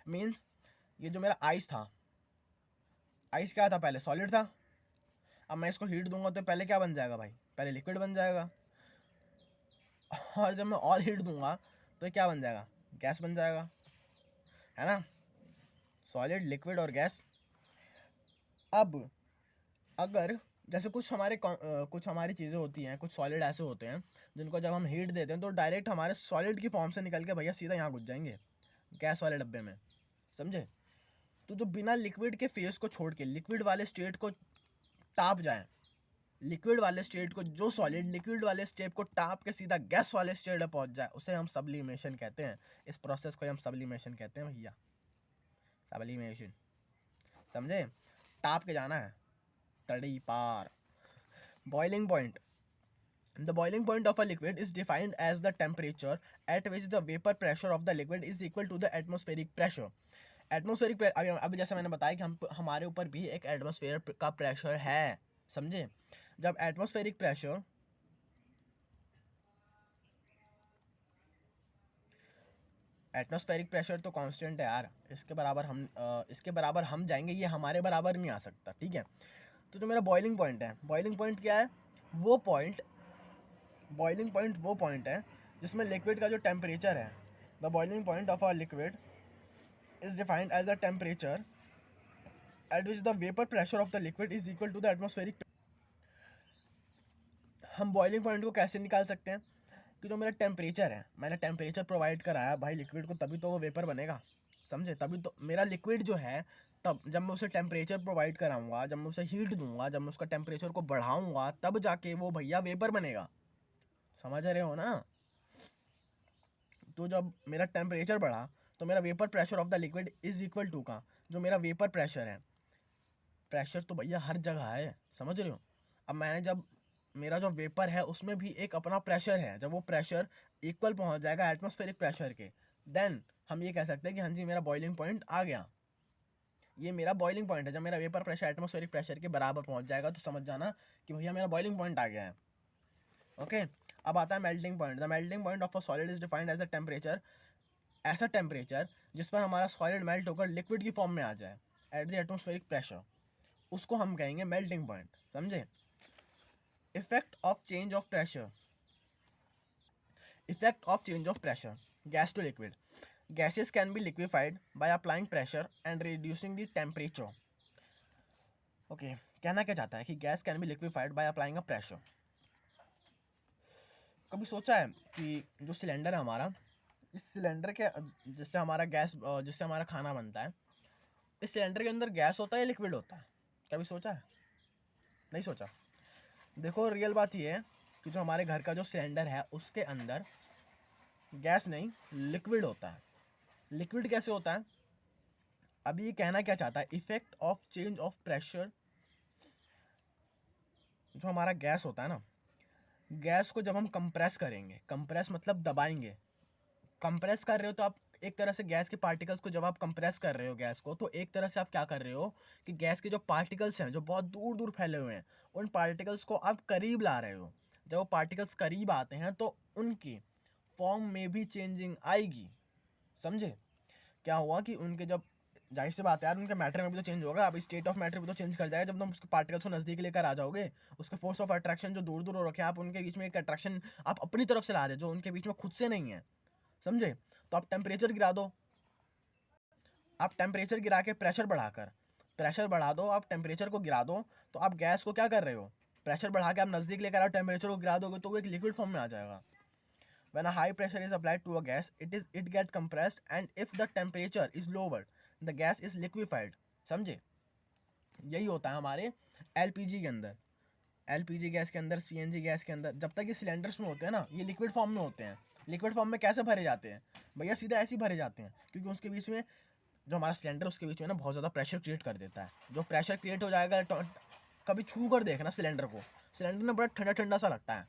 A: Means ये जो मेरा आइस था, आइस क्या था? पहले सॉलिड था। अब मैं इसको हीट दूंगा तो पहले क्या बन जाएगा भाई? पहले लिक्विड बन जाएगा। और जब मैं और हीट दूंगा तो क्या बन जाएगा? गैस बन जाएगा, है ना। सॉलिड, लिक्विड और गैस। अब अगर जैसे कुछ हमारी चीज़ें होती हैं, कुछ सॉलिड ऐसे होते हैं जिनको जब हम हीट देते हैं तो डायरेक्ट हमारे सॉलिड की फॉर्म से निकल के भैया सीधा यहाँ घुस जाएंगे गैस वाले डब्बे में, समझे। तो जो बिना लिक्विड के फेस को छोड़ के लिक्विड वाले स्टेट को टाप जाए, लिक्विड वाले स्टेट को, जो सॉलिड लिक्विड वाले स्टेट को टाप के सीधा गैस वाले स्टेट में पहुँच जाए, उसे हम सब्लिमेशन कहते हैं। इस प्रोसेस को हम सब्लिमेशन कहते हैं भैया, सब्लिमेशन, समझे। टाप के जाना है तड़ी पार। Boiling point. The boiling point of a liquid is defined as the temperature at which the vapor pressure of the liquid is equal to the atmospheric pressure. Atmospheric अभी जैसे मैंने बताया कि हमारे ऊपर भी एक एटमॉस्फेयर का प्रेशर है, समझे। जब एटमॉस्फेरिक प्रेशर तो कांस्टेंट है यार, इसके बराबर हम जाएंगे, ये हमारे बराबर नहीं आ सकता, ठीक है। तो जो मेरा बॉइलिंग पॉइंट है, बॉइलिंग पॉइंट क्या है, बॉइलिंग पॉइंट वो पॉइंट है जिसमें लिक्विड का जो टेम्परेचर है, the boiling point of a liquid is defined as the temperature at which the vapor pressure of the liquid is equal to the atmospheric। हम बॉइलिंग पॉइंट को कैसे निकाल सकते हैं कि जो मेरा टेम्परेचर है, मैंने टेम्परेचर प्रोवाइड कराया भाई लिक्विड को, तभी तो वो वेपर बनेगा, समझे। तभी तो मेरा लिक्विड जो है, तब जब मैं उसे टेम्परेचर प्रोवाइड कराऊंगा, जब मैं उसे हीट दूंगा, जब मैं उसका टेम्परेचर को बढ़ाऊंगा, तब जाके वो भैया वेपर बनेगा, समझ रहे हो ना। तो जब मेरा टेम्परेचर बढ़ा तो मेरा vapour pressure of the liquid is equal to का जो मेरा वेपर प्रेशर है, प्रेशर तो भैया हर जगह है, समझ रहे हो। अब मैंने जब मेरा जो वेपर है उसमें भी एक अपना प्रेशर है, जब वो प्रेशर इक्वल पहुंच जाएगा एटमॉस्फेरिक प्रेशर के, देन हम ये कह सकते हैं कि हाँ जी मेरा बॉइलिंग पॉइंट आ गया। ये मेरा बॉइलिंग पॉइंट है, जब मेरा वेपर प्रेशर एटमॉस्फेरिक प्रेशर के बराबर पहुंच जाएगा तो समझ जाना कि भैया मेरा बॉइलिंग पॉइंट आ गया है। ओके, अब आता है melting point. The melting point of a solid is defined as a temperature, ऐसा टेम्परेचर जिस पर हमारा सॉलिड मेल्ट होकर लिक्विड की फॉर्म में आ जाए एट द एटमॉस्फेरिक प्रेशर, उसको हम कहेंगे मेल्टिंग पॉइंट, समझे। Effect of change of pressure, gas to liquid, gases can be liquefied by applying pressure and reducing the temperature। Okay, कहना क्या चाहता है कि gas can be liquefied by applying a pressure. कभी सोचा है कि जो सिलेंडर है हमारा, इस सिलेंडर के जिससे हमारा खाना बनता है, इस सिलेंडर के अंदर गैस होता है या लिक्विड होता है, कभी सोचा है? नहीं सोचा। देखो रियल बात ये है कि जो हमारे घर का जो सिलेंडर है उसके अंदर गैस नहीं लिक्विड होता है। लिक्विड कैसे होता है, अभी ये कहना क्या चाहता है, effect of change of pressure. जो हमारा गैस होता है ना, गैस को जब हम कंप्रेस करेंगे, कंप्रेस मतलब दबाएंगे, कंप्रेस कर रहे हो तो आप एक तरह से गैस के पार्टिकल्स को, जब आप कंप्रेस कर रहे हो गैस को, तो एक तरह से आप क्या कर रहे हो कि गैस के जो पार्टिकल्स हैं जो बहुत दूर दूर फैले हुए हैं, उन पार्टिकल्स को आप करीब ला रहे हो। जब वो पार्टिकल्स करीब आते हैं तो उनकी फॉर्म में भी चेंजिंग आएगी, समझे। क्या हुआ कि उनके जब, जाहिर सी बात है यार, उनके मैटर में भी तो चेंज होगा। अब स्टेट ऑफ मैटर भी तो चेंज कर जाएगा जब तुम उसके पार्टिकल्स को नजदीक लेकर आ जाओगे। उसके फोर्स ऑफ अट्रैक्शन जो दूर दूर हो रखे हैं, आप उनके बीच में एक अट्रैक्शन आप अपनी तरफ से ला रहे हो जो उनके बीच में खुद से नहीं है, समझे। तो आप टेम्परेचर गिरा दो, आप टेम्परेचर गिरा के प्रेशर बढ़ा दो, आप टेम्परेचर को गिरा दो, तो आप गैस को क्या कर रहे हो, प्रेशर बढ़ा के आप नजदीक लेकर आओ, टेम्परेचर को गिरा दोगे तो वो एक लिक्विड फॉर्म में आ जाएगा। When a high pressure is applied to a gas, it get compressed, and if the temperature is lowered, the gas is liquefied, समझे। यही होता है हमारे एलपीजी के अंदर, एलपीजी गैस के अंदर, सीएनजी गैस के अंदर। जब तक ये सिलेंडर्स में होते हैं ना, ये लिक्विड फॉर्म में होते हैं। लिक्विड फॉर्म में कैसे भरे जाते हैं भैया, सीधा ऐसे ही भरे जाते हैं, क्योंकि उसके बीच में जो हमारा सिलेंडर, उसके बीच में ना बहुत ज़्यादा प्रेशर क्रिएट कर देता है। जो प्रेशर क्रिएट हो जाएगा, कभी छू कर देखना सिलेंडर को, सिलेंडर में बड़ा ठंडा ठंडा सा लगता है,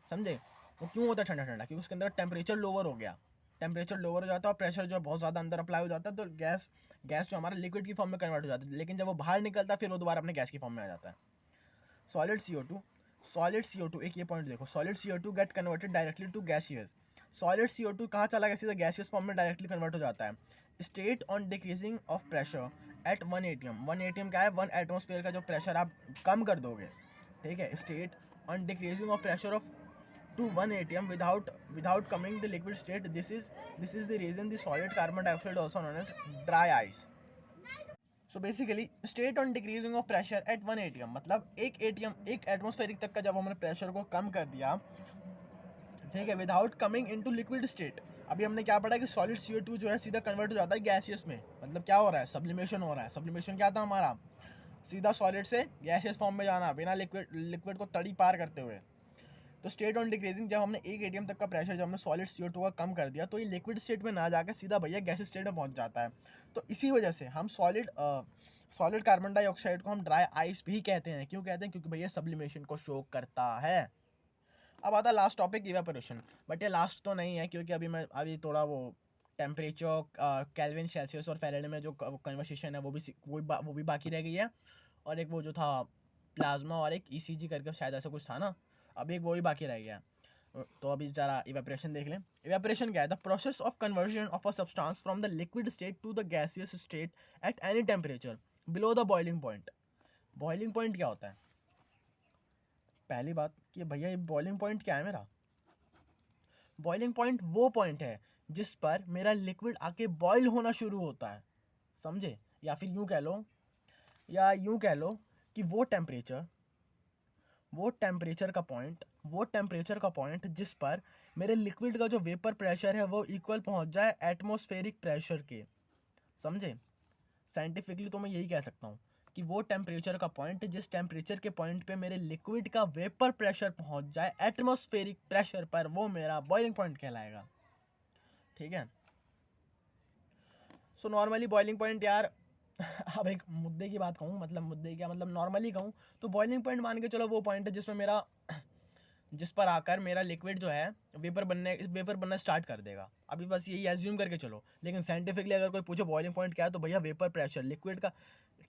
A: समझे। वो क्यों होता है ठंडा ठंडा, क्योंकि उसके अंदर टेम्परेचर लोअर हो गया, टेम्परेचर लोअर हो जाता है और प्रेशर जो है बहुत ज़्यादा अंदर अप्लाई हो जाता है, तो गैस जो हमारा लिक्विड की फॉर्म में कन्वर्ट हो जाता है। लेकिन जब वो बाहर निकलता है फिर वो दोबारा अपने गैस की फॉर्म में आ जाता है। सॉलिड CO2, एक ये पॉइंट देखो, solid CO2 get converted directly to gaseous. Solid CO2 कहाँ चला गया, सीधा गैसियस फॉर्म में डायरेक्टली कन्वर्ट हो जाता है। State on decreasing of pressure at 1 atm। 1 atm क्या है, 1 एटमोसफेयर का जो प्रेशर आप कम कर दोगे, ठीक है। State on decreasing of pressure of to 1 atm without coming to liquid state, this is the reason the solid carbon dioxide also known as dry ice। So basically state on decreasing of pressure at 1 atm मतलब एक एटमोस्फेरिक तक का जब हमने प्रेशर को कम कर दिया, ठीक है, without coming into liquid state. अभी हमने क्या पढ़ा कि सॉलिड CO2 जो है सीधा कन्वर्ट हो जाता है गैसियस में, मतलब क्या हो रहा है, सब्लिमेशन हो रहा है। सब्लिमेशन क्या था हमारा, सीधा सॉलिड से गैसियस फॉर्म में जाना बिना लिक्विड को तड़ी पार करते हुए। तो स्टेट ऑन डिक्रीजिंग, जब हमने 1 atm तक का प्रेशर जब हमने सॉलिड CO2 का कम कर दिया, तो ये लिक्विड स्टेट में ना जाकर सीधा भैया गैस स्टेट में पहुंच जाता है। तो इसी वजह से हम सॉलिड कार्बन डाइऑक्साइड को हम ड्राई आइस भी कहते हैं। क्यों कहते हैं, क्योंकि भैया सब्लिमेशन को शो करता है। अब आता लास्ट टॉपिक, इवेपोरेशन। बट ये लास्ट तो नहीं है, क्योंकि अभी थोड़ा वो टेम्परेचर केल्विन, सेल्सियस और फ़ारेनहाइट में जो कन्वर्सेशन है वो भी बाकी रह गई है, और एक वो जो था प्लाज्मा और एक ईसीजी करके शायद ऐसा कुछ था ना, अब एक वो भी बाकी रह गया। तो अभी ज़रा इवेपोरेशन देख लें। इवेपोरेशन क्या है? The process of conversion of a substance from the liquid state to the gaseous state at any temperature below the boiling point. Boiling point क्या होता है? पहली बात कि भैया ये बॉइलिंग पॉइंट क्या है मेरा? बॉइलिंग पॉइंट वो पॉइंट है जिस पर मेरा लिक्विड आके बॉयल होना शुरू होता है, समझे? या फिर यूँ कह लो कि वो टेम्परेचर का पॉइंट जिस पर मेरे लिक्विड का जो वेपर प्रेशर है वो इक्वल पहुंच जाए एटमॉस्फेरिक प्रेशर के, समझे? साइंटिफिकली तो मैं यही कह सकता हूँ कि वो टेम्परेचर का पॉइंट जिस टेम्परेचर के पॉइंट पे मेरे लिक्विड का वेपर प्रेशर पहुंच जाए एटमॉस्फेरिक प्रेशर पर, वो मेरा बॉइलिंग पॉइंट कहलाएगा, ठीक है? सो नॉर्मली बॉइलिंग पॉइंट यार अब एक मुद्दे की बात कहूँ, मतलब मुद्दे क्या, मतलब नॉर्मली कहूँ तो बॉइलिंग पॉइंट मान के चलो वो पॉइंट है जिसमें जिस पर आकर मेरा लिक्विड जो है वेपर बनना स्टार्ट कर देगा। अभी बस यही एज्यूम करके चलो, लेकिन साइंटिफिकली अगर कोई पूछे बॉइलिंग पॉइंट क्या है, तो भैया वेपर प्रेशर, लिक्विड का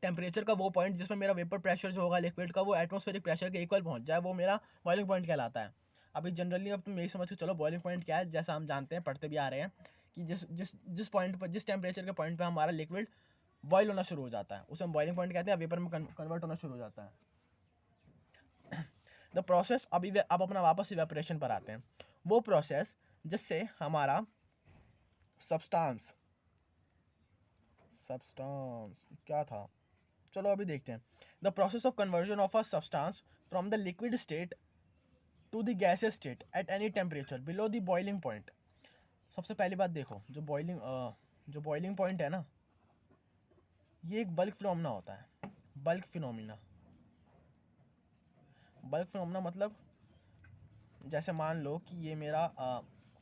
A: टेम्परेचर का वो पॉइंट जिसमें मेरा वेपर प्रेशर जो होगा लिक्विड का वो एटमॉस्फेरिक प्रेशर के इक्वल पहुंच जाए, वो मेरा बॉइलिंग पॉइंट कहलाता है। अभी जनरली अब तुम यही समझ के चलो बॉइलिंग पॉइंट क्या है, जैसा हम जानते हैं, पढ़ते भी आ रहे हैं कि जिस पॉइंट पर, जिस टेम्परेचर के पॉइंट पर हमारा लिक्विड बॉयल होना शुरू हो जाता है उसे हम बॉइलिंग पॉइंट कहते हैं, वेपर में कन्वर्ट होना शुरू हो जाता है। द प्रोसेस, अब अपना वापस इवेपोरेशन पर आते हैं। वो प्रोसेस जिससे हमारा सब्सटेंस क्या था, चलो अभी देखते हैं। The process of conversion of a substance from the liquid state to the gaseous state at any temperature below the boiling point. सबसे पहली बात देखो, जो बॉइलिंग पॉइंट है ना, ये एक बल्क फिनोमिना होता है। बल्क फिनोमिना मतलब जैसे मान लो कि ये मेरा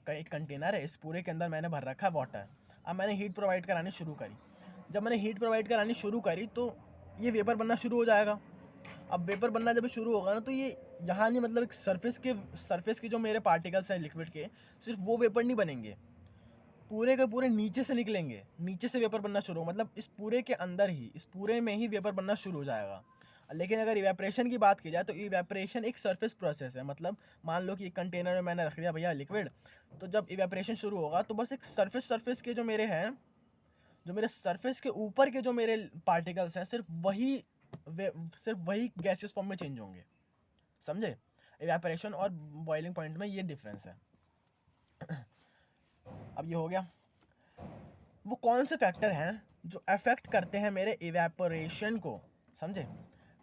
A: एक कंटेनर है, इस पूरे के अंदर मैंने भर रखा है वाटर। अब मैंने हीट प्रोवाइड करानी शुरू करी। जब मैंने हीट प्रोवाइड करानी शुरू करी तो ये वेपर बनना शुरू हो जाएगा। अब वेपर बनना जब शुरू होगा ना, तो ये यहाँ नहीं, मतलब एक सरफेस के जो मेरे पार्टिकल्स हैं लिक्विड के, सिर्फ वो वेपर नहीं बनेंगे, पूरे के पूरे नीचे से निकलेंगे, नीचे से वेपर बनना शुरू, मतलब इस पूरे के अंदर ही, इस पूरे में ही वेपर बनना शुरू हो जाएगा। लेकिन अगर इवेपोरेशन की बात की जाए तो इवेपोरेशन एक सरफेस प्रोसेस है। मतलब मान लो कि एक कंटेनर में मैंने रख दिया भैया लिक्विड, तो जब इवेपोरेशन शुरू होगा तो बस एक सरफेस के जो मेरे हैं, जो मेरे सरफेस के ऊपर के जो मेरे पार्टिकल्स हैं, सिर्फ वही गैसियस फॉर्म में चेंज होंगे, समझे? इवेपोरेशन और बॉइलिंग पॉइंट में ये डिफरेंस है। अब ये हो गया। वो कौन से फैक्टर हैं जो अफेक्ट करते हैं मेरे इवेपोरेशन को, समझे?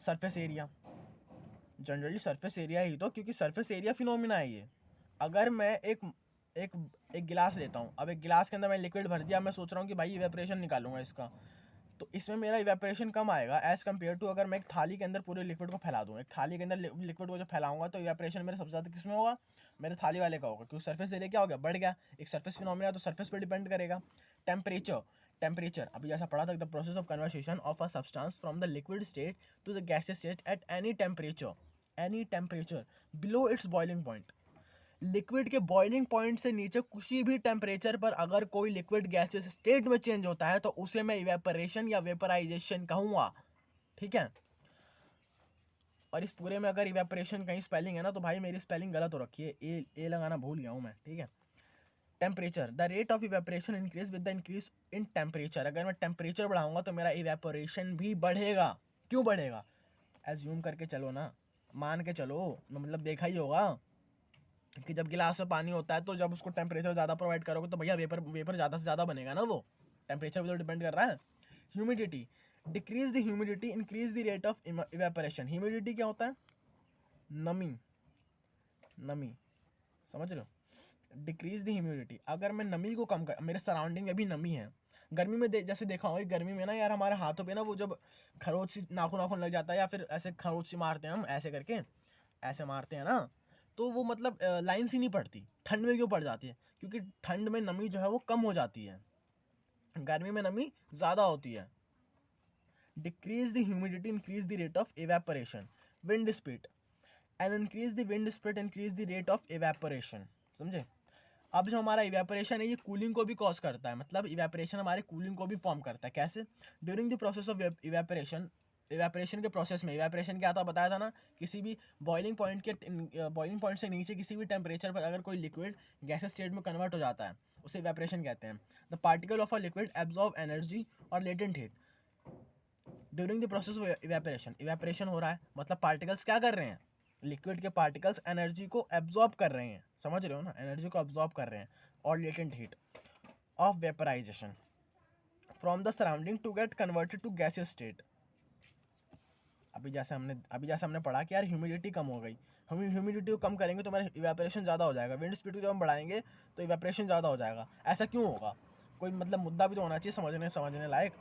A: Surface area, generally surface area ही तो, क्योंकि सरफेस एरिया फिनोमिना है ये। अगर मैं एक गिलास लेता हूँ, अब एक गिलास के अंदर मैं लिक्विड भर दिया, मैं सोच रहा हूँ कि भाई इवेपोरेशन निकालूंगा इसका, तो इसमें मेरा इवेपोरेशन कम आएगा एज़ कम्पेयर टू अगर मैं एक थाली के अंदर पूरे लिक्विड को फैला दूँ। एक थाली के अंदर लिक्विड को जब फैलाऊंगा तो इवेपोरेशन मेरे सबसे ज़्यादा किस में होगा? मेरे थाली वाले का होगा, क्योंकि सरफेस एरिया क्या हो गया, बढ़ गया। एक सरफेस फिनोमिना तो सरफेस पर डिपेंड करेगा। टेम्परेचर अभी जैसा पढ़ा था, the process of conversation of a substance from the liquid state to the gaseous state at any temperature below its boiling point. Liquid के बॉइलिंग पॉइंट से नीचे किसी भी टेम्परेचर पर अगर कोई लिक्विड गैसियस स्टेट में चेंज होता है तो उसे मैं इवेपोरेशन या वेपराइजेशन कहूँगा, ठीक है? और इस पूरे में अगर इवेपोरेशन कहीं स्पेलिंग है ना, तो भाई मेरी स्पेलिंग गलत हो रखी है, ए लगाना भूल गया हूँ मैं, ठीक है? Temperature, the rate of evaporation increase with the increase in temperature. अगर मैं टेम्परेचर बढ़ाऊंगा तो मेरा इवेपोरेशन भी बढ़ेगा। क्यों बढ़ेगा? एज्यूम करके चलो ना, मान के चलो, मतलब देखा ही होगा कि जब गिलास में पानी होता है तो जब उसको टेम्परेचर ज़्यादा प्रोवाइड करोगे तो भैया वेपर ज़्यादा से ज़्यादा बनेगा ना, वो टेम्परेचर पर तो डिपेंड कर रहा है। Humidity, decrease the humidity increase the rate of evaporation. Humidity क्या होता है? नमी, समझ लो। डिक्रीज द ह्यूमिडिटी, अगर मैं नमी को कम कर, मेरे सराउंडिंग में भी नमी है, गर्मी में जैसे देखा हो, गर्मी में ना यार हमारे हाथों पे ना वो जब खरोच सी नाखून लग जाता है, या फिर ऐसे खरोच सी मारते हैं हम, ऐसे करके ऐसे मारते हैं ना, तो वो मतलब लाइन सी नहीं पड़ती। ठंड में क्यों पड़ जाती है? क्योंकि ठंड में नमी जो है वो कम हो जाती है, गर्मी में नमी ज़्यादा होती है। Decrease the humidity increase the rate of evaporation. Wind speed, and increase the wind speed increase the rate of evaporation, समझे? अब जो हमारा इवेपोरेशन है ये कूलिंग को भी कॉज करता है, मतलब इवेपोरेशन हमारे कूलिंग को भी फॉर्म करता है। कैसे? During the process of evaporation, evaporation के प्रोसेस में, इवेपोरेशन क्या था बताया था ना, किसी भी बॉइलिंग पॉइंट से नीचे किसी भी टेम्परेचर पर अगर कोई लिक्विड गैसेस स्टेट में कन्वर्ट हो जाता है उसे इवेपोरेशन कहते हैं। The particle of a liquid absorb energy और latent heat during the process of evaporation. Evaporation हो रहा है मतलब पार्टिकल्स क्या कर रहे हैं, लिक्विड के पार्टिकल्स एनर्जी को एब्जॉर्ब कर रहे हैं, समझ रहे हो ना, एनर्जी को एब्जॉर्ब कर रहे हैं, और latent heat of vaporisation from the surrounding to get converted to gaseous state. अभी जैसे हमने पढ़ा कि यार ह्यूमिडिटी कम हो गई, हम ह्यूमिडिटी को कम करेंगे तो हमारा इवेपोरेशन ज़्यादा हो जाएगा, विंड स्पीड को जब हम बढ़ाएंगे तो इवेपोरेशन ज़्यादा हो जाएगा। ऐसा क्यों होगा? कोई मतलब मुद्दा भी तो होना चाहिए समझने लायक।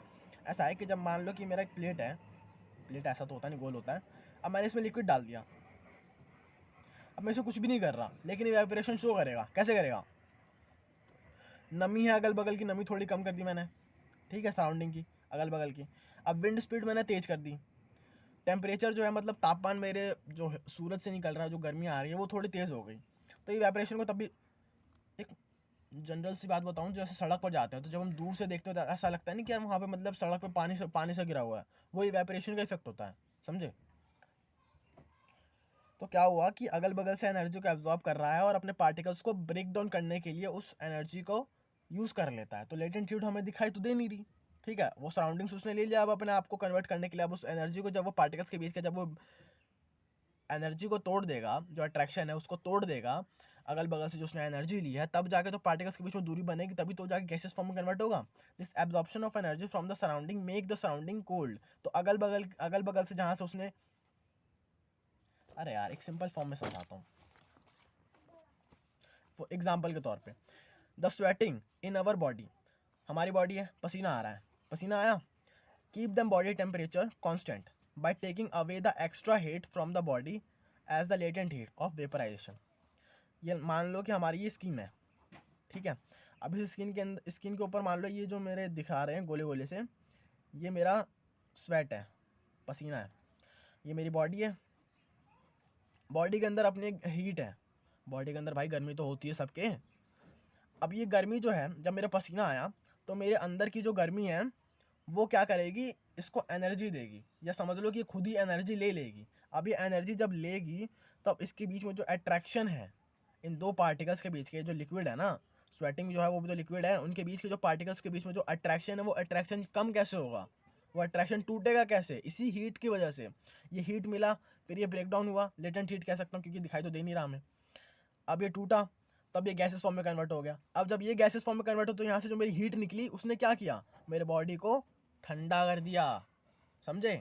A: ऐसा है कि जब मान लो कि मेरा एक प्लेट है, प्लेट ऐसा तो होता नहीं, गोल होता है, अब मैंने इसमें लिक्विड डाल दिया, अब मैं इसे कुछ भी नहीं कर रहा, लेकिन इवेपोरेशन शो करेगा। कैसे करेगा? नमी है अगल बगल की, नमी थोड़ी कम कर दी मैंने, ठीक है, सराउंडिंग की, अगल बगल की। अब विंड स्पीड मैंने तेज़ कर दी, टेम्परेचर जो है मतलब तापमान मेरे जो सूरज से निकल रहा है, जो गर्मी आ रही है वो थोड़ी तेज़ हो गई, तो इवेपोरेशन को तभी, एक जनरल सी बात बताऊं, जैसे सड़क पर जाते हैं तो जब हम दूर से देखते हो तो ऐसा लगता है नहीं कि यार वहाँ पे मतलब सड़क पे पानी से गिरा हुआ है, वो इवेपोरेशन का इफेक्ट होता है, समझे? तो क्या हुआ कि अगल बगल से एनर्जी को एब्जॉर्ब कर रहा है और अपने पार्टिकल्स को ब्रेक डाउन करने के लिए उस एनर्जी को यूज़ कर लेता है, तो लेटेंट हीट हमें दिखाई तो दे नहीं रही, ठीक है, वो सराउंडिंग्स उसने ले लिया अब अपने आप को कन्वर्ट करने के लिए। अब उस एनर्जी को जब वो पार्टिकल्स के बीच का जब वो एनर्जी को तोड़ देगा, जो अट्रैक्शन है उसको तोड़ देगा, अगल बगल से जो उसने एनर्जी ली है, तब जाके तो पार्टिकल्स के बीच में दूरी बनेगी, तभी तो जाके गैसेस फॉर्म में कन्वर्ट होगा। This absorption of energy from the surrounding make the surrounding cold. तो अगल बगल से जहाँ से उसने, अरे यार एक सिंपल फॉर्म में समझाता हूँ, एग्जाम्पल के तौर पे, the sweating in our body, हमारी बॉडी है, पसीना आ रहा है, पसीना आया, keep the body temperature constant by taking away the extra heat from the body as the latent heat of vaporisation. ये मान लो कि हमारी ये स्किन है, ठीक है, अब इस स्किन के ऊपर मान लो ये जो मेरे दिखा रहे हैं गोले गोले से, ये मेरा स्वेट है, पसीना है, ये मेरी बॉडी है, बॉडी के अंदर अपनी एक हीट है, बॉडी के अंदर भाई गर्मी तो होती है सबके। अब ये गर्मी जो है, जब मेरा पसीना आया तो मेरे अंदर की जो गर्मी है वो क्या करेगी, इसको एनर्जी देगी, या समझ लो कि ये खुद ही एनर्जी ले लेगी। अब ये एनर्जी जब लेगी तब इसके बीच में जो अट्रैक्शन है इन दो पार्टिकल्स के बीच के, जो लिक्विड है ना, स्वेटिंग जो है वो भी तो लिक्विड है, उनके बीच के जो पार्टिकल्स के बीच में जो अट्रैक्शन है वो अट्रैक्शन कम कैसे होगा, वो अट्रैक्शन टूटेगा कैसे? इसी हीट की वजह से। ये हीट मिला, फिर ये ब्रेक डाउन हुआ, लेटेंट हीट कह सकता हूँ क्योंकि दिखाई तो दे नहीं रहा हमें। अब ये टूटा, तब ये गैसेस फॉर्म में कन्वर्ट हो गया। अब जब ये गैसेस फॉर्म में कन्वर्ट हो तो यहाँ से जो मेरी हीट निकली उसने क्या किया, मेरे बॉडी को ठंडा कर दिया, समझे?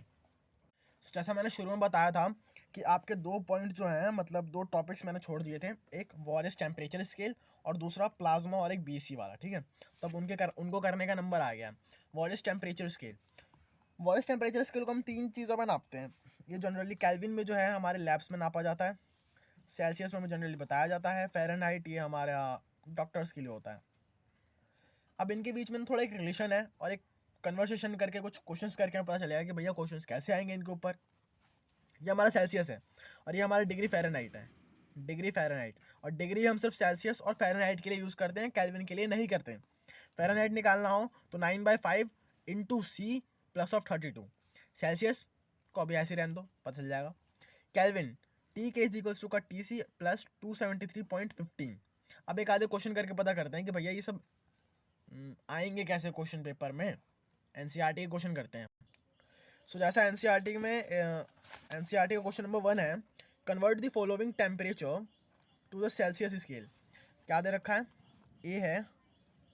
A: जैसा मैंने शुरू में बताया था कि आपके दो पॉइंट जो हैं, मतलब दो टॉपिक्स मैंने छोड़ दिए थे, एक वॉरिस टेम्परेचर स्केल और दूसरा प्लाज्मा और एक बीसी वाला, ठीक है, तब उनको करने का नंबर आ गया। Boris temperature scale, Boris temperature scale को हम तीन चीज़ों में नापते हैं। ये जनरली केल्विन में जो है हमारे लैब्स में नापा जाता है, सेल्सियस में हमें जनरली बताया जाता है, फ़ारेनहाइट ये हमारा डॉक्टर्स के लिए होता है। अब इनके बीच में थोड़ा एक रिलेशन है और एक कन्वर्सेशन करके कुछ क्वेश्चंस करके हमें पता चलेगा कि भैया क्वेश्चंस कैसे आएंगे इनके ऊपर। ये हमारा सेल्सियस है और ये हमारा डिग्री फ़ारेनहाइट है, डिग्री फ़ारेनहाइट, और डिग्री हम सिर्फ सेल्सियस और फ़ारेनहाइट के लिए यूज़ करते हैं, केल्विन के लिए नहीं करते हैं। फ़ारेनहाइट निकालना हो तो 9/5 into C plus of 32, Celsius को अभी ऐसे रहने दो, पता चल जाएगा। Kelvin T K is equals to का TC प्लस 273.15। अब एक आधे क्वेश्चन करके पता करते हैं कि भैया ये सब आएंगे कैसे क्वेश्चन पेपर में, एनसीईआरटी के क्वेश्चन करते हैं। सो जैसा एनसीईआरटी का क्वेश्चन नंबर 1 है, convert the following temperature to the Celsius scale. क्या दे रखा है? ए है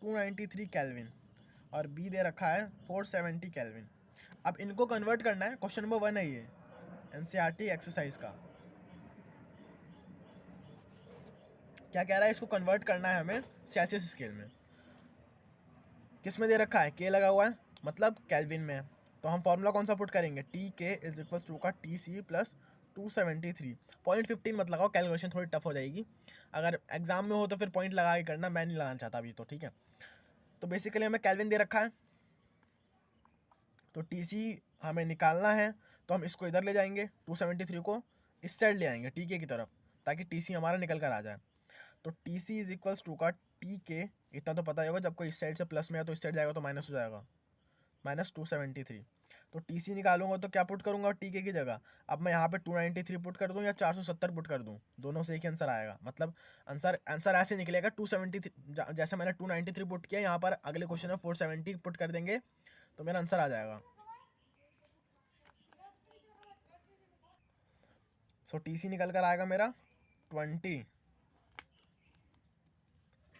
A: 293 केल्विन और बी दे रखा है 470 केल्विन। अब इनको कन्वर्ट करना है, क्वेश्चन नंबर 1 है ये एनसीईआरटी एक्सरसाइज का। क्या कह रहा है, इसको कन्वर्ट करना है हमें सेल्सियस स्केल में। किस में दे रखा है? के लगा हुआ है, मतलब केल्विन में। तो हम फॉर्मूला कौन सा पुट करेंगे? T K is equal to का TC प्लस 273। 0.15 मत लगाओ, कैलकुलेशन थोड़ी टफ हो जाएगी। अगर एग्जाम में हो तो फिर पॉइंट लगा के करना, मैं नहीं लगाना चाहता अभी तो, ठीक है। तो बेसिकली हमें केल्विन दे रखा है, तो TC हमें निकालना है, तो हम इसको इधर ले जाएंगे, 273 को इस साइड ले आएंगे TK की तरफ, ताकि TC हमारा निकल कर आ जाए। तो TC इज इक्वल्स टू का टी के, इतना तो पता ही होगा, जब कोई इस साइड से प्लस में है तो इस साइड जाएगा तो माइनस हो जाएगा, -273। तो टी सी निकालूंगा तो क्या पुट करूंगा टी के की जगह? अब मैं यहाँ पे 293 पुट कर दूँ या 470 पुट कर दूँ, दोनों से एक ही आंसर आएगा। मतलब आंसर ऐसे निकलेगा 273, जैसे मैंने 293 पुट किया, यहाँ पर अगले क्वेश्चन में 470 पुट कर देंगे तो मेरा आंसर आ जाएगा। सो टी सी निकल कर आएगा मेरा 20।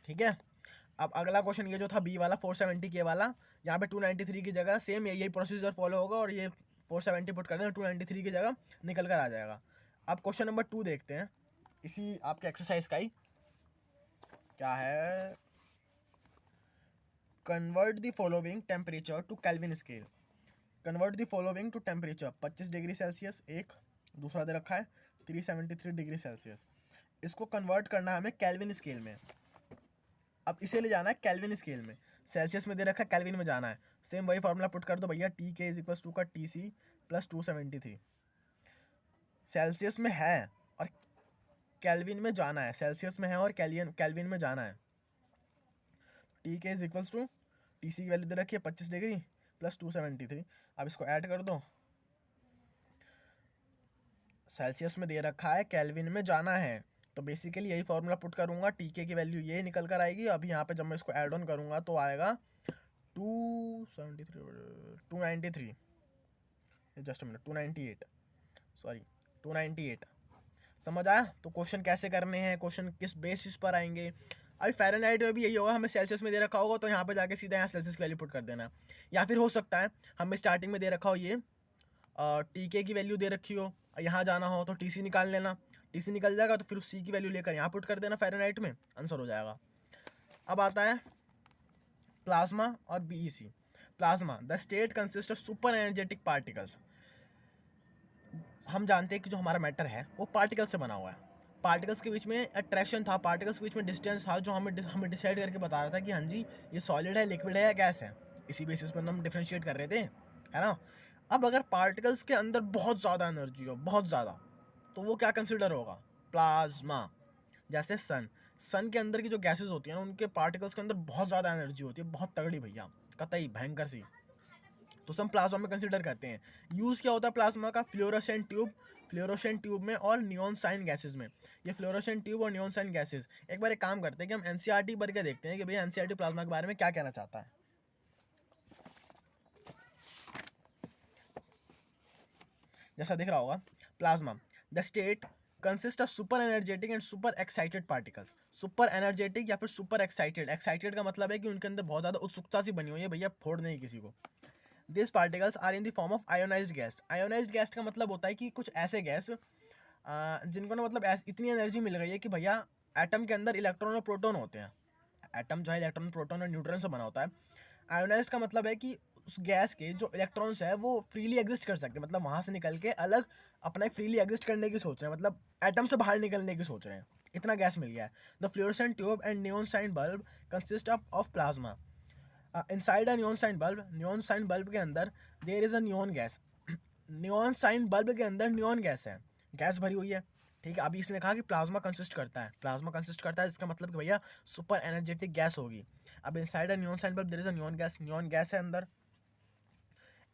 A: ठीक है, अब अगला क्वेश्चन ये जो था बी वाला 470 के वाला, यहाँ पे 293 की जगह सेम यही प्रोसीजर फॉलो होगा और ये 470 पुट कर देना, 293 की जगह निकल कर आ जाएगा। अब क्वेश्चन नंबर 2 देखते हैं, इसी आपके एक्सरसाइज का ही। क्या है? Convert the following temperature to Kelvin scale. Convert the following to temperature 25 degree Celsius एक, दूसरा दे रखा है 373 डिग्री सेल्सियस। इसको कन्वर्ट करना है हमें केल्विन स्केल में। अब इसे ले जाना है केल्विन स्केल में, सेल्सियस में दे रखा है, केल्विन में जाना है। सेम वही फॉर्मूला पुट कर दो भैया, T K is equal to का टी सी प्लस 273। सेल्सियस में है और केल्विन में जाना है, सेल्सियस में है और केल्विन में जाना है। T K is equal to T C की वैल्यू दे रखी है 25 डिग्री प्लस 273। अब इसको ऐड कर दो, सेल्सियस में दे रखा है, केल्विन में जाना है, तो बेसिकली यही फॉर्मूला पुट करूंगा, टी के की वैल्यू ये निकल कर आएगी। अभी यहाँ पे जब मैं इसको ऐड ऑन करूंगा तो आएगा 293, जस्ट मिनट 298, सॉरी 298। समझ आया? तो क्वेश्चन कैसे करने हैं, क्वेश्चन किस बेसिस पर आएंगे। अभी फ़ारेनहाइट में भी यही होगा, हमें सेल्सियस में दे रखा होगा तो यहाँ पे जाके सीधा यहाँ सेल्सियस की वैल्यू पुट कर देना। या फिर हो सकता है हमें स्टार्टिंग में दे रखा हो ये टी के की वैल्यू दे रखी हो, यहाँ जाना हो तो टी सी निकाल लेना, टी सी निकल जाएगा तो फिर उस सी की वैल्यू लेकर यहाँ पुट कर देना फ़ारेनहाइट में, आंसर हो जाएगा। अब आता है प्लाज्मा और BEC. Plasma, the state consist of super energetic particles. हम जानते हैं कि जो हमारा मैटर है वो पार्टिकल्स से बना हुआ है, पार्टिकल्स के बीच में अट्रैक्शन था, पार्टिकल्स के बीच में डिस्टेंस था, जो हमें डिसाइड करके बता रहा था कि हाँ जी ये सॉलिड है, लिक्विड है या गैस है। इसी बेसिस पर हम डिफ्रेंशिएट कर रहे थे, है ना। अब अगर पार्टिकल्स के अंदर बहुत ज़्यादा एनर्जी हो, बहुत ज़्यादा, तो वो क्या कंसिडर होगा? प्लाज्मा। जैसे सन के अंदर की जो गैसेज होती हैं ना, उनके पार्टिकल्स के अंदर बहुत ज़्यादा एनर्जी होती है, बहुत तगड़ी भैया, कतई भयंकर सी, तो हम प्लाज्मा में कंसिडर करते हैं। यूज़ क्या होता है प्लाज्मा का? फ्लोरोसेंट ट्यूब में और नियॉन साइन गैसेज में। ये फ्लोरोसेंट ट्यूब और नियॉन साइन गैसेज, एक बार एक काम करते हैं कि हम एनसीईआरटी पढ़ के देखते हैं कि भैया एनसीईआरटी प्लाज्मा के बारे में क्या कहना चाहता है। जैसा दिख रहा होगा, plasma, the state consist of super energetic and super excited particles. Super energetic या फिर सुपर एक्साइटेड, एक्साइटेड का मतलब है कि उनके अंदर बहुत ज़्यादा उत्सुकता सी बनी हुई है, भैया फोड़ नहीं किसी को। This particles are in the form of ionised gas. Ionised gas का मतलब होता है कि कुछ ऐसे गैस जिनको ना मतलब इतनी एनर्जी मिल गई है कि भैया एटम के अंदर इलेक्ट्रॉन और प्रोटॉन होते हैं। एटम जो है इलेक्ट्रॉन, प्रोटॉन और न्यूट्रॉन से बना होता है। आयोनाइज्ड का मतलब है कि उस गैस के जो इलेक्ट्रॉन्स है वो फ्रीली एग्जिस्ट कर सकते हैं, मतलब वहाँ से निकल के अलग अपना एक फ्रीली एग्जिस्ट करने की सोच रहे हैं, मतलब एटम से बाहर निकलने की सोच रहे हैं, इतना गैस मिल गया है। The fluorescent tube and neon sign bulb consist of plasma. Inside a neon sign bulb के अंदर there is a neon gas. Neon sign bulb के अंदर नियॉन गैस है, गैस भरी हुई है। ठीक है, अभी इसने कहा कि प्लाज्मा कंसिस्ट करता है, प्लाज्मा कंसिस्ट करता है, इसका मतलब कि भैया सुपर एनर्जेटिक गैस होगी। अब inside a neon sign bulb there is a neon gas है अंदर।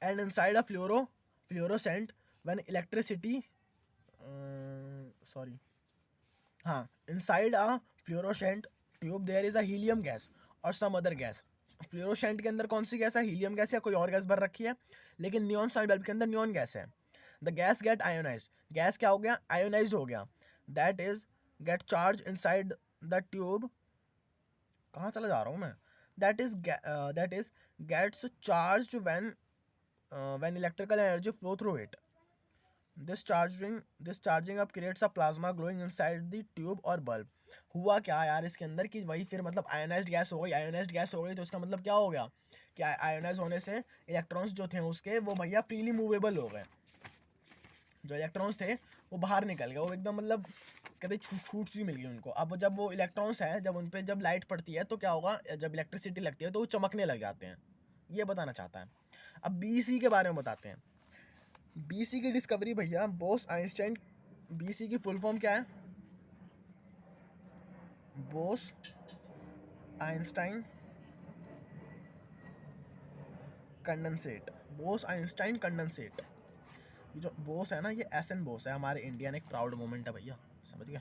A: And inside a fluorescent when electricity, sorry, हाँ, inside a fluorescent tube there is a helium gas और सम अदर गैस। फ्लोरोसेंट के अंदर कौन सी गैस है? हीलियम गैस या कोई और गैस भर रखी है, लेकिन नियॉन साइन बल्ब के अंदर नियॉन गैस है। The gas get ionised, gas क्या हो गया? आयोनाइज्ड हो गया। That is get charge inside the tube, कहाँ चला जा रहा हूँ मैं? That is gets charge when electrical energy flow through it. This charging up creates a plasma glowing inside the tube or bulb. हुआ क्या यार इसके अंदर कि वही फिर मतलब आयोनाइज्ड गैस हो गई, आयोनाइज्ड गैस हो गई तो इसका मतलब क्या हो गया कि आयोनाइज होने से इलेक्ट्रॉन्स जो थे उसके वो भैया फ्रीली मूवेबल हो गए। जो इलेक्ट्रॉन्स थे वो बाहर निकल गए, वो एकदम मतलब कहते छूट सी मिल गई उनको। अब जब वो इलेक्ट्रॉन्स हैं, जब उन पर जब लाइट पड़ती है तो क्या होगा, जब इलेक्ट्रिसिटी लगती है तो वो चमकने लग जाते हैं, ये बताना चाहता है। अब बीसी के बारे में बताते हैं। बीसी की डिस्कवरी भैया बोस आइंस्टाइन, बीसी की फुल फॉर्म क्या है? Bose Einstein condensate, Bose Einstein condensate. ये जो बोस है ना, ये एसन बोस है, हमारे इंडियन एक प्राउड मोमेंट है भैया, समझ गए।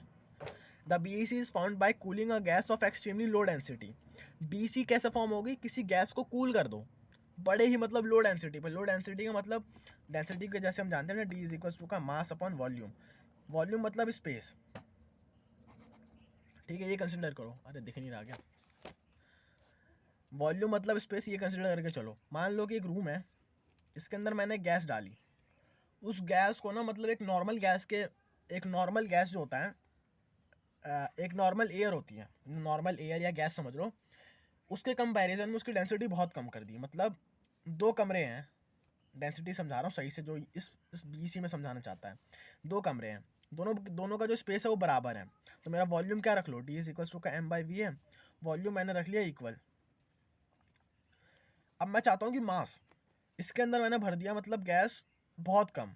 A: The BC is found by cooling a gas of extremely low density. BC कैसे फॉर्म होगी, किसी गैस को कूल कर दो बड़े ही मतलब लो डेंसिटी पे। लो डेंसिटी का मतलब डेंसिटी के जैसे हम जानते हैं ना, D इज इक्वल टू का मास अपॉन वॉल्यूम। वॉल्यूम मतलब स्पेस, ठीक है, ये कंसिडर करो। अरे दिख नहीं रहा क्या, वॉल्यूम मतलब स्पेस, ये कंसिडर करके चलो। मान लो कि एक रूम है, इसके अंदर मैंने गैस डाली, उस गैस को ना मतलब एक नॉर्मल गैस के, एक नॉर्मल गैस जो होता है, एक नॉर्मल एयर होती है, नॉर्मल एयर या गैस समझ लो, उसके कंपैरिजन में उसकी डेंसिटी बहुत कम कर दी। मतलब दो कमरे हैं, डेंसिटी समझा रहा हूँ सही से, जो इस BC में समझाना चाहता है। दो कमरे हैं, दोनों दोनों का जो स्पेस है वो बराबर है, तो मेरा वॉल्यूम क्या रख लो, D इज इक्वल टू का M/V है। वॉल्यूम मैंने रख लिया इक्वल। अब मैं चाहता हूँ कि मास, इसके अंदर मैंने भर दिया मतलब गैस बहुत कम,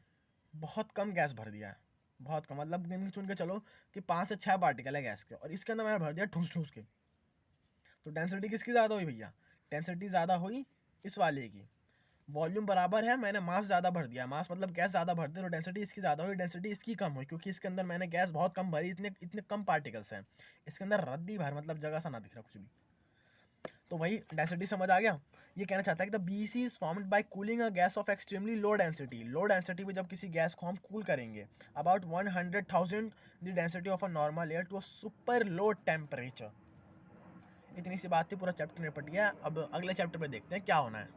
A: बहुत कम गैस भर दिया है, बहुत कम, मतलब गिन के चुन के चलो कि 5 से 6 पार्टिकल है गैस के, और इसके अंदर मैंने भर दिया ठूस ठूस के। तो डेंसिटी किसकी ज़्यादा हुई भैया, डेंसिटी ज़्यादा हुई इस वाले की। वॉल्यूम बराबर है, मैंने मास ज़्यादा भर दिया, मास मतलब गैस ज़्यादा भर दी, तो डेंसिटी इसकी ज़्यादा हुई, डेंसिटी इसकी कम हुई, क्योंकि इसके अंदर मैंने गैस बहुत कम भरी, इतने इतने कम पार्टिकल्स हैं इसके अंदर, रद्दी भर, मतलब जगह सा ना दिख रहा कुछ भी। तो वही डेंसिटी समझ आ गया। ये कहना चाहता है कि the BC is formed by cooling a gas of extremely low density. Low density पे जब किसी गैस को हम कूल करेंगे about 100,000 the density of a normal air to a super low temperature. इतनी सी बात थी, पूरा चैप्टर निपट गया। अब अगले चैप्टर पे देखते हैं क्या होना है।